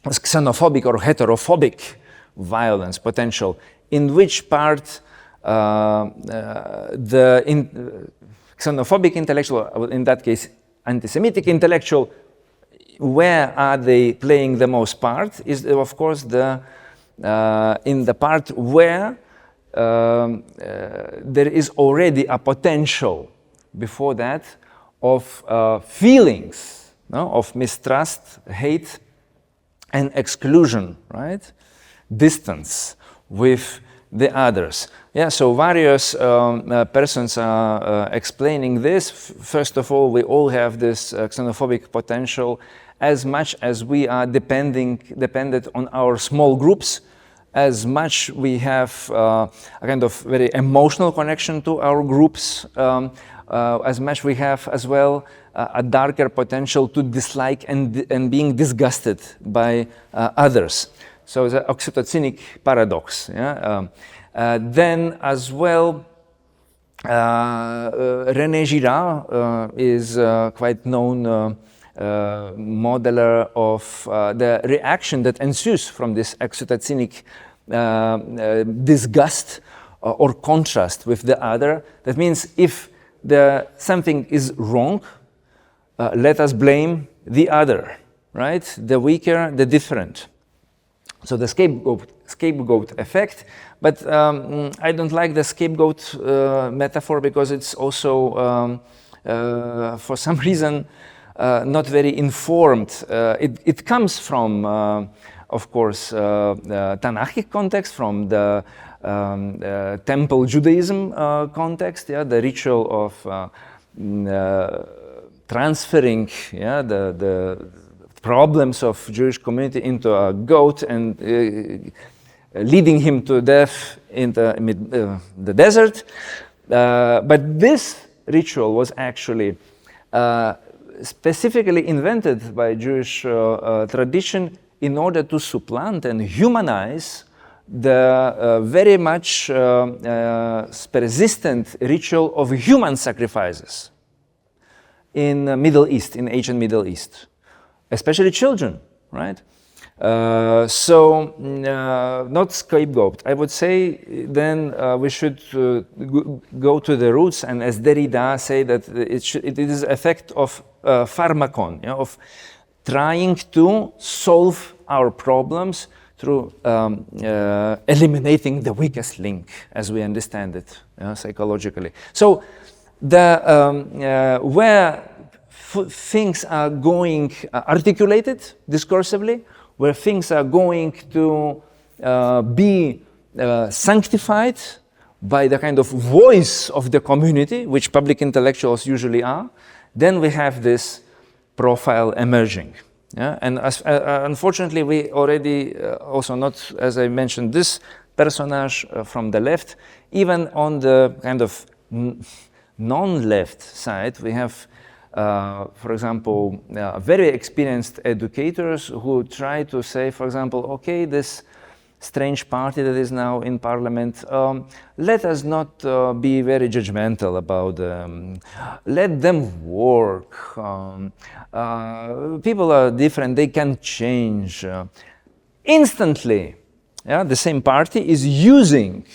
xenophobic or heterophobic violence potential, in which part xenophobic intellectual, in that case anti-Semitic intellectual, where are they playing the most part is of course in the part where there is already a potential before that of feelings, no? Of mistrust, hate, and exclusion, right? Distance with the others. Yeah, so various persons are explaining this. First of all, we all have this xenophobic potential as much as we are dependent on our small groups, as much we have a kind of very emotional connection to our groups, as much we have as well a darker potential to dislike and being disgusted by others. So the oxytocinic paradox. Yeah? Then as well, René Girard is quite known modeler of the reaction that ensues from this oxytocinic disgust or contrast with the other. That means if something is wrong, let us blame the other, right? The weaker, the different. So the scapegoat effect, but I don't like the scapegoat metaphor because it's also, for some reason, not very informed. It comes from, of course, the Tanakhic context, from the Temple Judaism context, yeah, the ritual of transferring, yeah, the problems of Jewish community into a goat and leading him to death in the desert. But this ritual was actually specifically invented by Jewish tradition in order to supplant and humanize the very much persistent ritual of human sacrifices in Middle East, in ancient Middle East. Especially children, right? So not scapegoat. I would say then we should go to the roots, and as Derrida say that it is effect of pharmacon, you know, of trying to solve our problems through eliminating the weakest link, as we understand it, psychologically. So where things are going articulated discursively, where things are going to be sanctified by the kind of voice of the community, which public intellectuals usually are, then we have this profile emerging. Yeah? And unfortunately, we already also not, as I mentioned, this personage from the left, even on the kind of non-left side, we have for example, very experienced educators who try to say, for example, okay, this strange party that is now in parliament, let us not be very judgmental about them. Let them work. People are different, they can change. Instantly, yeah, the same party is using,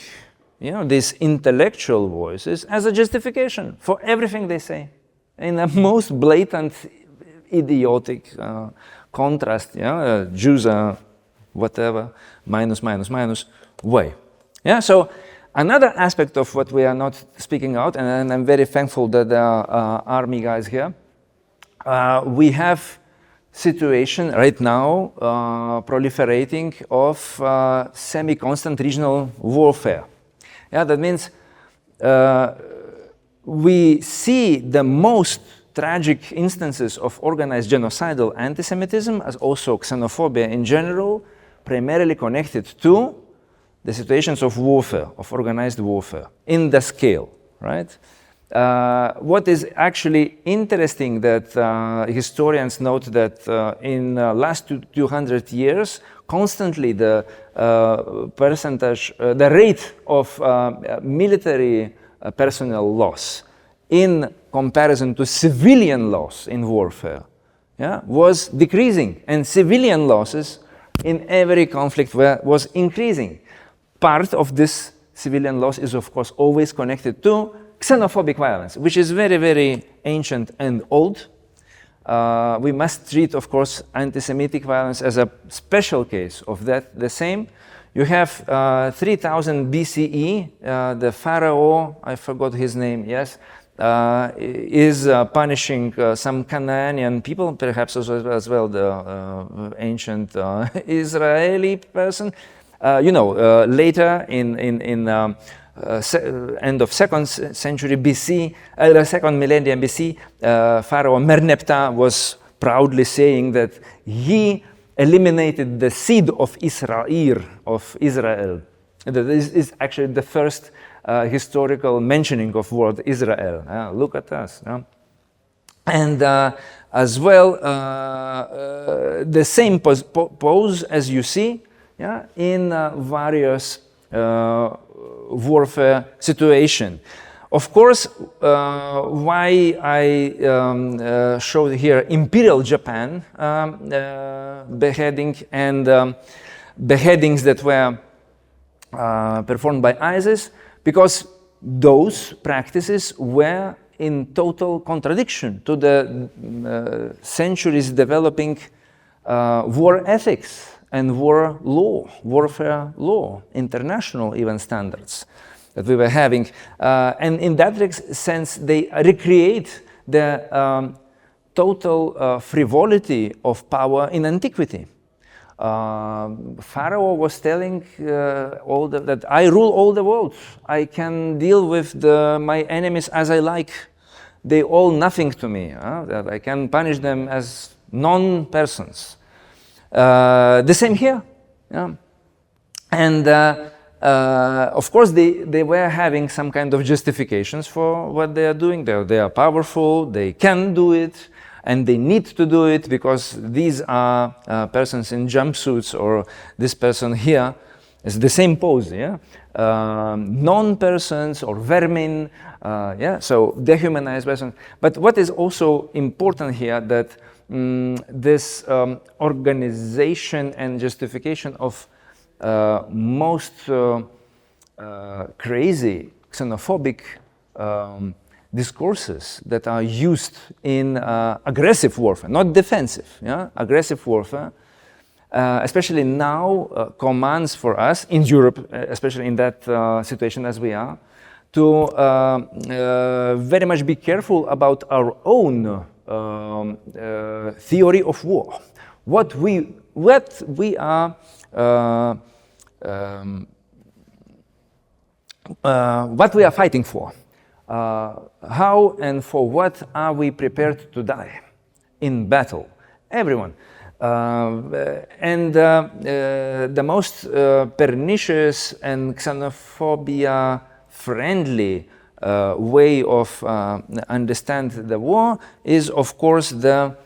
you know, these intellectual voices as a justification for everything they say, in the most blatant, idiotic contrast, yeah, Jews are whatever, minus way. Yeah, so another aspect of what we are not speaking out, and I'm very thankful that there are army guys here, we have situation right now proliferating of semi-constant regional warfare. Yeah, that means we see the most tragic instances of organized genocidal anti-Semitism, as also xenophobia in general, primarily connected to the situations of warfare, of organized warfare, in the scale, right? What is actually interesting that historians note that in the last 200 years, constantly the percentage, the rate of military personnel loss in comparison to civilian loss in warfare, yeah, was decreasing, and civilian losses in every conflict was increasing. Part of this civilian loss is, of course, always connected to xenophobic violence, which is very, very ancient and old. We must treat, of course, anti-Semitic violence as a special case of that. The same. You have 3000 BCE, the pharaoh, I forgot his name, yes, is punishing some Canaanian people, perhaps as well the ancient Israeli person. Later in end of second century BC, second millennium BC, Pharaoh Merneptah was proudly saying that he eliminated the seed of Israel. That is actually the first historical mentioning of word Israel. Look at us. And as well, the same pose as you see, yeah, in various warfare situation. Of course, why I showed here Imperial Japan beheading and beheadings that were performed by ISIS, because those practices were in total contradiction to the centuries developing war ethics and war law, warfare law, international even standards that we were having. And in that sense, they recreate the total frivolity of power in antiquity. Pharaoh was telling that I rule all the world. I can deal with my enemies as I like. They owe nothing to me. That I can punish them as non-persons. The same here. Yeah. And of course, they were having some kind of justifications for what they are doing. They are powerful, they can do it, and they need to do it because these are persons in jumpsuits, or this person here is the same pose, yeah? Non-persons or vermin, yeah, so dehumanized persons. But what is also important here that this organization and justification of most crazy xenophobic discourses that are used in aggressive warfare, not defensive, yeah? Aggressive warfare, especially now commands for us in Europe, especially in that situation as we are, to very much be careful about our own theory of war. What we are fighting for. How and for what are we prepared to die in battle? Everyone. And the most pernicious and xenophobia-friendly way of understand the war is, of course, the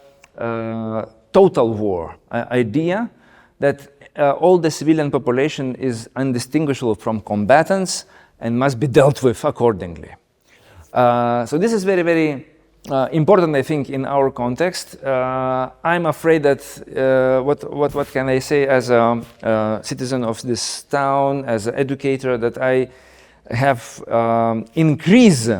total war idea that all the civilian population is undistinguishable from combatants and must be dealt with accordingly. So this is very, very important, I think, in our context. I'm afraid that what can I say as a citizen of this town, as an educator, that I have increase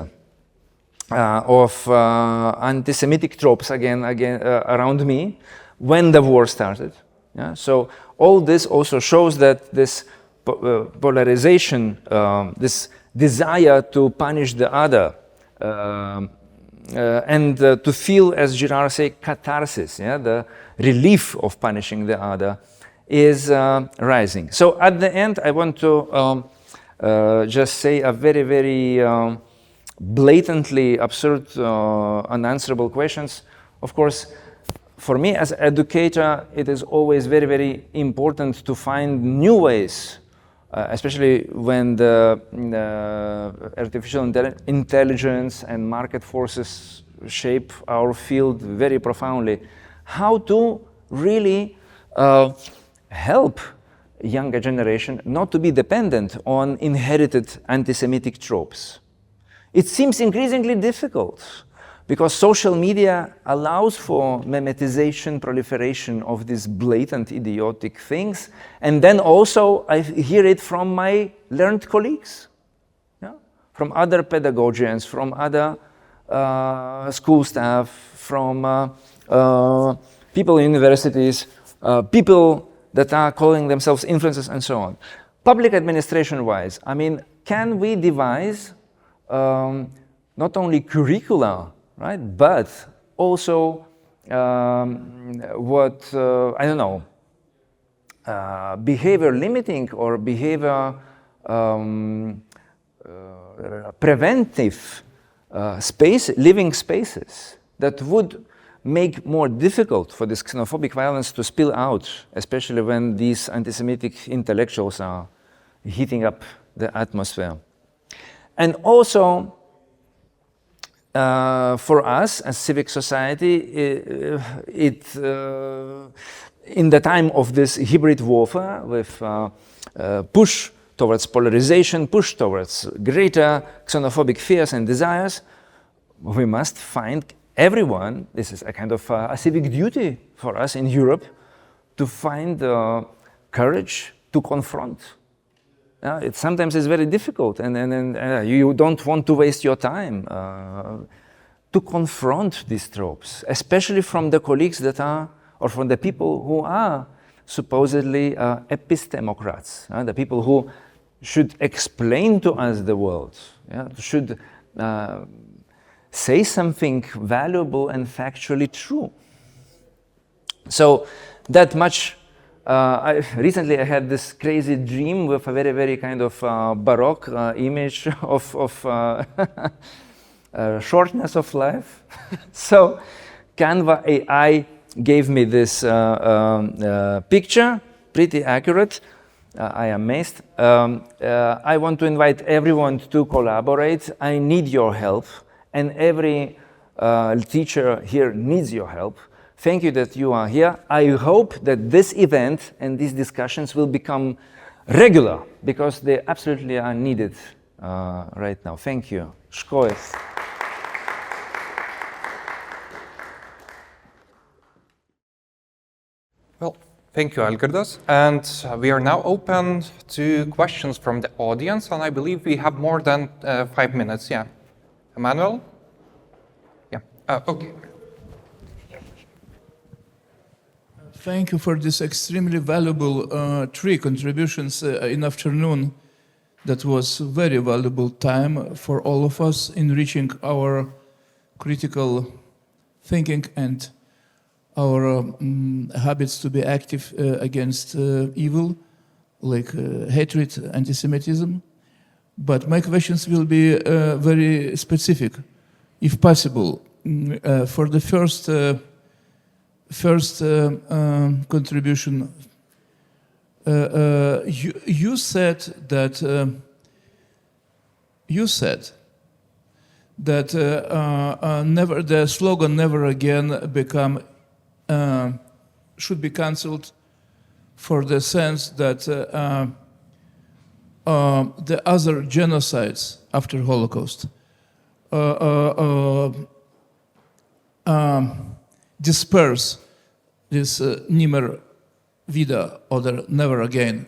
of anti-Semitic tropes again around me when the war started. Yeah? So all this also shows that this polarization, this desire to punish the other, and to feel, as Girard said, catharsis, yeah, the relief of punishing the other, is rising. So at the end, I want to just say a very, very blatantly absurd, unanswerable questions. Of course, for me as an educator, it is always very, very important to find new ways, especially when the artificial intelligence and market forces shape our field very profoundly, how to really help younger generation not to be dependent on inherited anti-Semitic tropes. It seems increasingly difficult because social media allows for memetization, proliferation of these blatant idiotic things. And then also I hear it from my learned colleagues, yeah? From other pedagogians, from other school staff, from people in universities, people that are calling themselves influencers and so on. Public administration-wise, I mean, can we devise not only curricula, right, but also I don't know, behavior limiting or behavior preventive living spaces that would make more difficult for this xenophobic violence to spill out, especially when these anti-Semitic intellectuals are heating up the atmosphere. And also, for us as civic society, in the time of this hybrid warfare with push towards polarization, push towards greater xenophobic fears and desires, we must find everyone, this is a kind of a civic duty for us in Europe, to find courage to confront. It sometimes is very difficult, and you don't want to waste your time to confront these tropes, especially from the colleagues that are, or from the people who are supposedly epistemocrats, the people who should explain to us the world, should say something valuable and factually true. So that much. Recently I had this crazy dream with a very, very kind of Baroque image of shortness of life. So Canva AI gave me this picture, pretty accurate. I am amazed. I want to invite everyone to collaborate. I need your help, and every teacher here needs your help. Thank you that you are here. I hope that this event and these discussions will become regular, because they absolutely are needed right now. Thank you. Škojas. Well, thank you, Algirdas. And we are now open to questions from the audience, and I believe we have more than 5 minutes. Yeah. Emmanuel? Yeah. Okay. Thank you for this extremely valuable 3 contributions in afternoon. That was very valuable time for all of us, enriching our critical thinking and our habits to be active against evil, like hatred, anti-Semitism. But my questions will be very specific, if possible. For the first contribution, you said that never, the slogan "Never Again" should be cancelled, for the sense that the other genocides after Holocaust disperse this Nimmer wieder oder never again,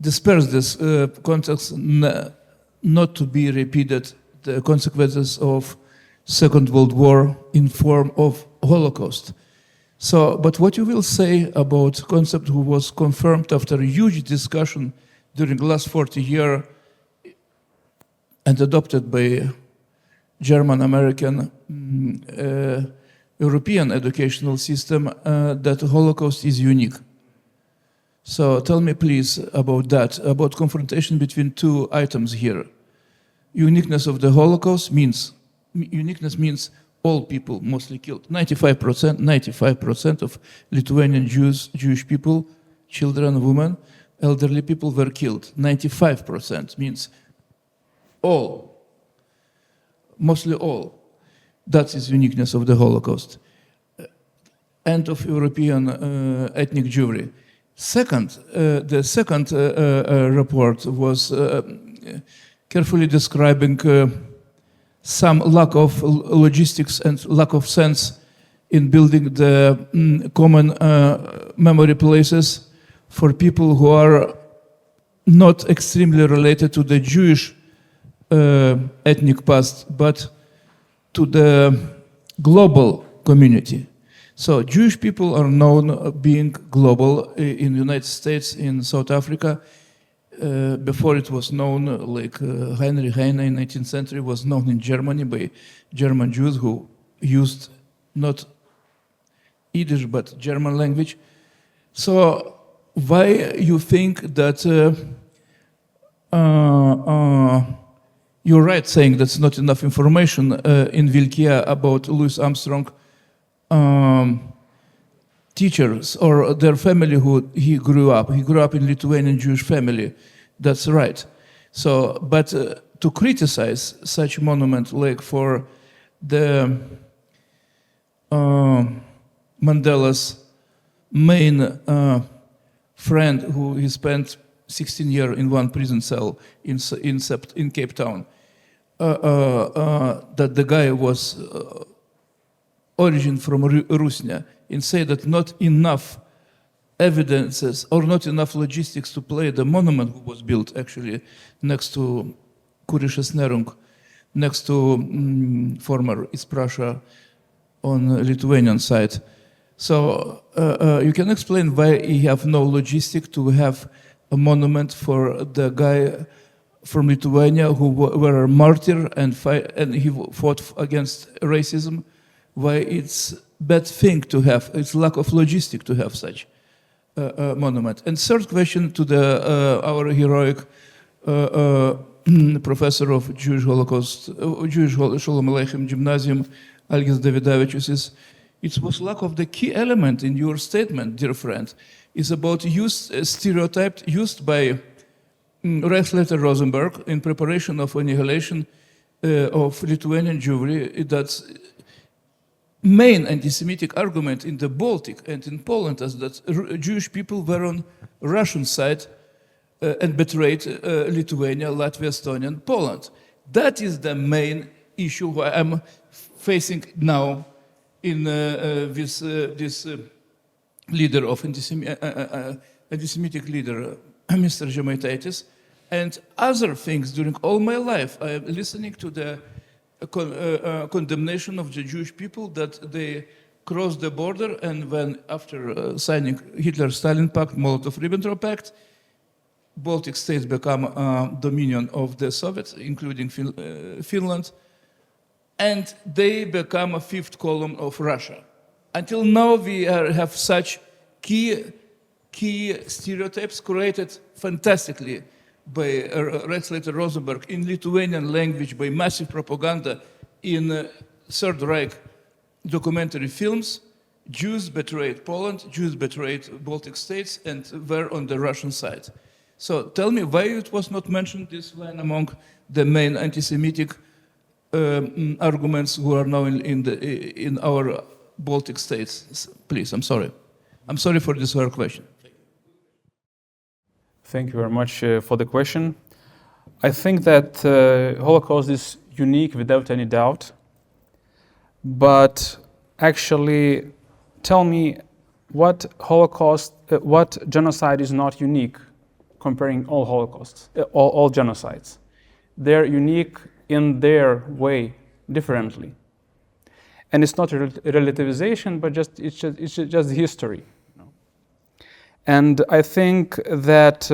disperse this context not to be repeated, the consequences of Second World War in form of Holocaust. So, but what you will say about concept who was confirmed after a huge discussion during the last 40 years and adopted by German, American, European educational system, that Holocaust is unique. So tell me please about that, about confrontation between two items here. Uniqueness of the Holocaust means, uniqueness means all people mostly killed. 95% of Lithuanian Jewish people, children, women, elderly people were killed. 95% means all, mostly all. That is uniqueness of the Holocaust. End of European ethnic Jewry. Second, the second report was carefully describing some lack of logistics and lack of sense in building the common memory places for people who are not extremely related to the Jewish ethnic past, but to the global community. So Jewish people are known being global in the United States, in South Africa. Before it was known, like Heinrich Heine in 19th century was known in Germany by German Jews who used not Yiddish but German language. So why you think that you're right saying that's not enough information in Vilkia about Louis Armstrong teachers or their family who he grew up. He grew up in Lithuanian Jewish family. That's right. So, but to criticize such monument, like for the Mandela's main friend who he spent 16 years in one prison cell in Cape Town, that the guy was origin from Rusnia, and say that not enough evidences or not enough logistics to play the monument who was built actually next to Kurišas Nerung, next to former East Prussia on Lithuanian side. So you can explain why you have no logistic to have a monument for the guy from Lithuania who were a martyr and he fought against racism. Why it's bad thing to have, it's lack of logistic to have such monument. And third question to the our heroic professor of Jewish Holocaust, Jewish Sholom Aleichem Gymnasium, Algis Davidavičius, is it was lack of the key element in your statement, dear friend, is about stereotype used by Reichsleiter Rosenberg in preparation of annihilation of Lithuanian Jewry. That's main anti-Semitic argument in the Baltic and in Poland is that Jewish people were on Russian side and betrayed Lithuania, Latvia, Estonia, and Poland. That is the main issue I'm facing now in this leader of anti-Semitic leader, Mr. Žemaitaitis, and other things during all my life. I am listening to the condemnation of the Jewish people that they crossed the border, and when after signing Hitler-Stalin Pact, Molotov-Ribbentrop Pact, Baltic states become dominion of the Soviets, including Finland, and they become a fifth column of Russia. Until now, we have such key stereotypes created fantastically by Reichsleiter Rosenberg in Lithuanian language, by massive propaganda in Third Reich documentary films. Jews betrayed Poland, Jews betrayed Baltic states, and were on the Russian side. So tell me why it was not mentioned this line among the main anti-Semitic arguments who are now in our Baltic states. Please, I'm sorry. I'm sorry for this hard question. Thank you very much for the question. I think that Holocaust is unique without any doubt. But actually, tell me what genocide is not unique comparing all Holocausts, all genocides. They're unique in their way, differently. And it's not a relativization, but it's just history. And I think that,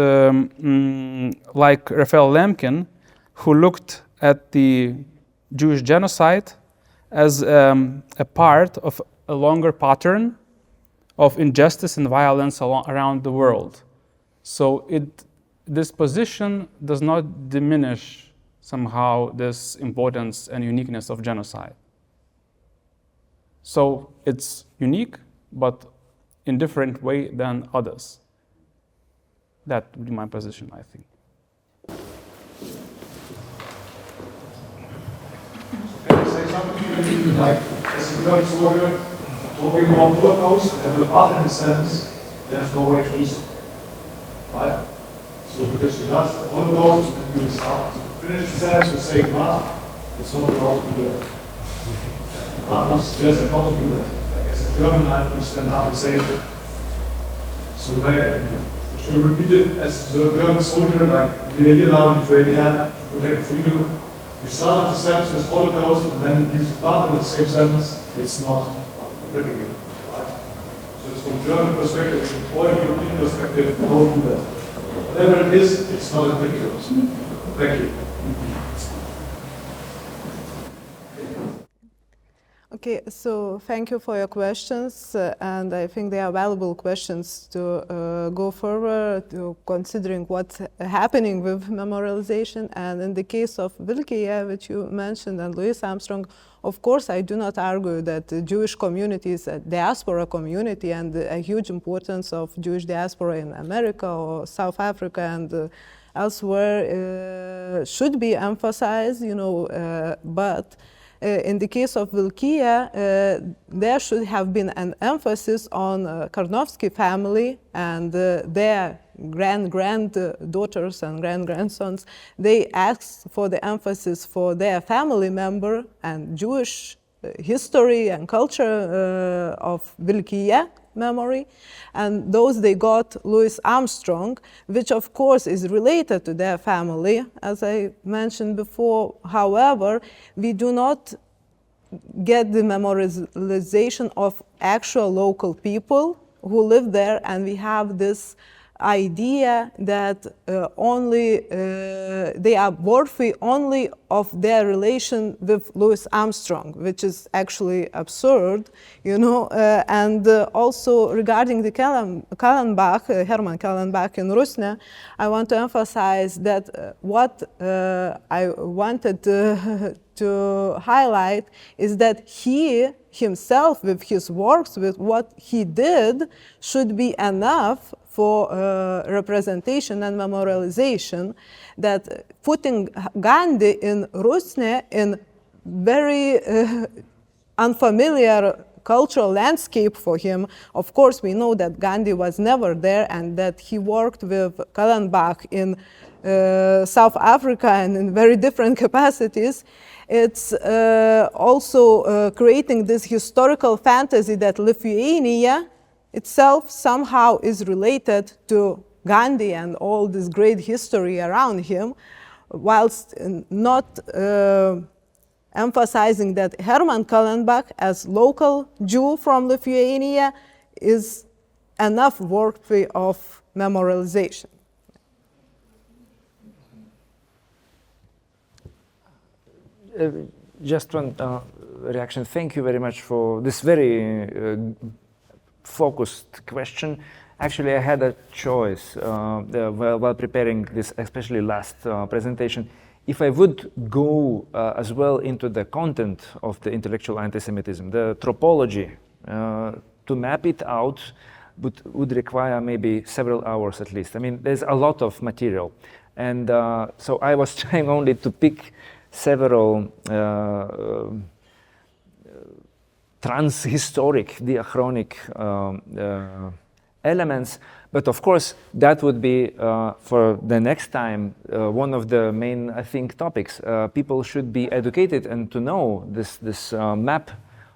like Raphael Lemkin, who looked at the Jewish genocide as a part of a longer pattern of injustice and violence around the world, So this position does not diminish somehow this importance and uniqueness of genocide. So it's unique, but in different way than others. That would be my position, I think. Can I say something? Like, as a German soldier, talking about Holocaust, and the other in a sense, there's no way to reason. Right? So because you got the Holocaust, and you start to finish the sentence with saying, it's not allowed to do that. There's a problem to do that. Like, as a German, I understand how to say it. So to repeat it as the German soldier, like, wir allowed Lithuania to protect freedom. You start the sentence with Holocaust, and then you start in the same sentence, it's not applicable. Right? So it's from German perspective, or European perspective, don't do that. Whatever it is, it's not applicable. Thank you. Okay, so thank you for your questions, and I think they are valuable questions to go forward to considering what's happening with memorialization. And in the case of Vilnius, which you mentioned, and Louis Armstrong, of course, I do not argue that the Jewish community is a diaspora community, and a huge importance of Jewish diaspora in America or South Africa and elsewhere should be emphasized, but in the case of Vilnius, there should have been an emphasis on Karnowski family and their granddaughters and grandsons. They asked for the emphasis for their family member and Jewish history and culture of Vilnius memory, and those they got Louis Armstrong, which of course is related to their family, as I mentioned before. However, we do not get the memorialization of actual local people who live there, and we have this idea that they are worthy only of their relation with Louis Armstrong, which is actually absurd, and also regarding the Hermann Kallenbach in Rusnia, I want to emphasize that what I wanted to highlight is that he himself, with his works, with what he did, should be enough for representation and memorialization, that putting Gandhi in Rusnia in very unfamiliar cultural landscape for him. Of course, we know that Gandhi was never there and that he worked with Kallenbach in South Africa and in very different capacities. It's also creating this historical fantasy that Lithuania itself somehow is related to Gandhi and all this great history around him, whilst not emphasizing that Hermann Kallenbach, as local Jew from Lithuania, is enough worthy of memorialization. Just one reaction. Thank you very much for this very focused question. Actually, I had a choice while preparing this, especially last presentation. If I would go as well into the content of the intellectual anti-Semitism, the tropology, to map it out would require maybe several hours at least. I mean, there's a lot of material. And so I was trying only to pick several trans-historic, diachronic elements, but of course that would be for the next time one of the main, I think, topics. People should be educated and to know this map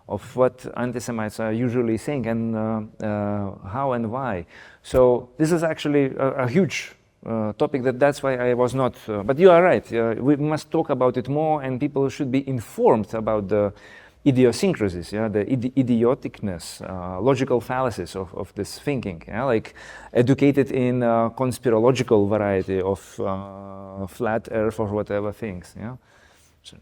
of what anti-Semites are usually saying and how and why. So this is actually a huge topic. That's why I was not, but you are right, we must talk about it more, and people should be informed about the idiosyncrasies, the idioticness, logical fallacies of this thinking, like educated in conspirological variety of flat earth or whatever things. So.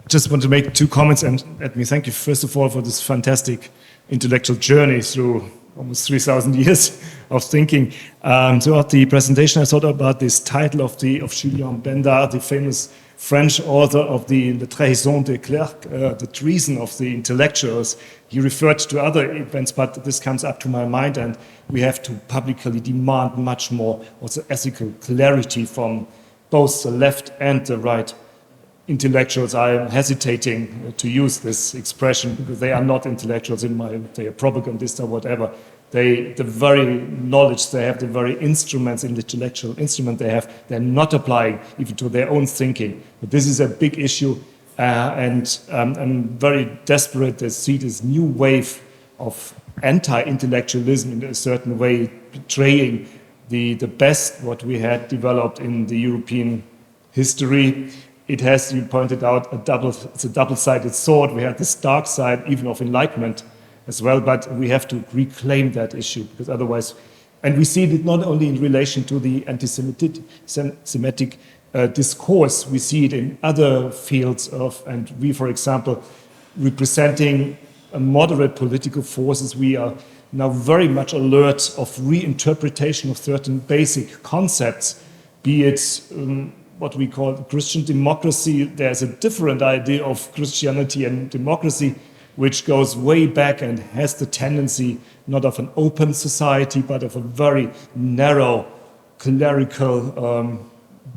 Just want to make two comments, and let me thank you first of all for this fantastic intellectual journey through almost 3,000 years of thinking. Throughout the presentation, I thought about this title of Julien Bendard, the famous French author of the Trahison des Clercs, the treason of the intellectuals. He referred to other events, but this comes up to my mind, and we have to publicly demand much more also ethical clarity from both the left and the right intellectuals. I am hesitating to use this expression because they are not intellectuals they are propagandists or whatever. The very knowledge they have, the very instruments, intellectual instrument they have, they're not applying even to their own thinking. But this is a big issue, and I'm very desperate to see this new wave of anti-intellectualism in a certain way, betraying the best what we had developed in the European history. It has, you pointed out, it's a double-sided sword. We had this dark side, even of Enlightenment as well, but we have to reclaim that issue, because otherwise, and we see it not only in relation to the anti-Semitic discourse, we see it in other fields and we, for example, representing moderate political forces, we are now very much alert of reinterpretation of certain basic concepts, be it what we call Christian democracy. There's a different idea of Christianity and democracy, which goes way back and has the tendency not of an open society, but of a very narrow, clerical,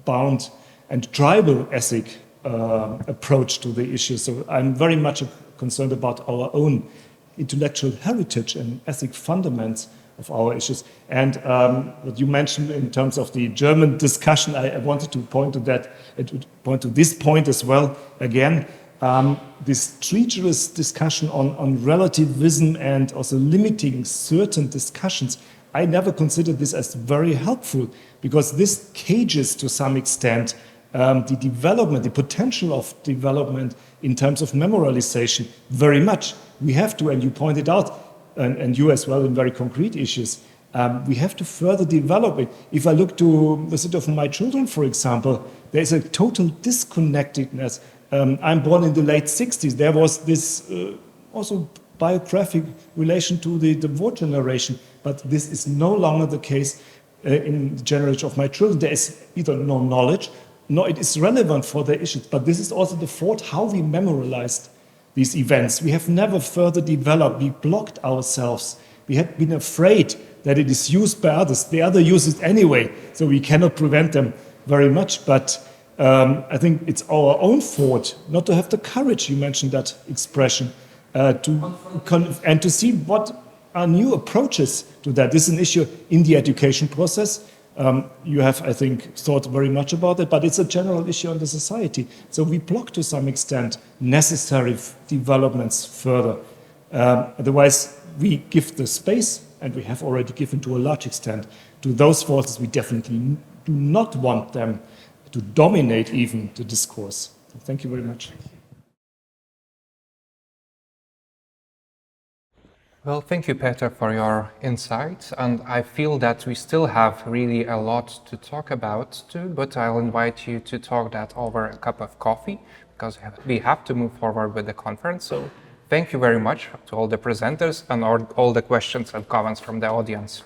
bound and tribal ethic approach to the issue. So I'm very much concerned about our own intellectual heritage and ethic fundaments of our issues. And what you mentioned in terms of the German discussion, I wanted to point to that, point to this point as well again. This treacherous discussion on relativism and also limiting certain discussions, I never considered this as very helpful, because this cages to some extent the development, the potential of development in terms of memorialization very much. We have to, and you pointed out, and you as well in very concrete issues, we have to further develop it. If I look to the city of my children, for example, there is a total disconnectedness. I'm born in the late 60s. There was this also biographic relation to the war generation, but this is no longer the case in the generation of my children. There is either no knowledge, nor it is relevant for their issues, but this is also the fault how we memorialized these events. We have never further developed. We blocked ourselves. We had been afraid that it is used by others. The other use it anyway, so we cannot prevent them very much, but I think it's our own fault not to have the courage, you mentioned that expression, and to see what are new approaches to that. This is an issue in the education process. You have, I think, thought very much about it, but it's a general issue in the society. So we block to some extent necessary developments further. Otherwise, we give the space, and we have already given to a large extent, to those forces we definitely do not want them to dominate even the discourse. So thank you very much. Well, thank you, Peter, for your insights. And I feel that we still have really a lot to talk about too, but I'll invite you to talk that over a cup of coffee, because we have to move forward with the conference. So thank you very much to all the presenters and all the questions and comments from the audience.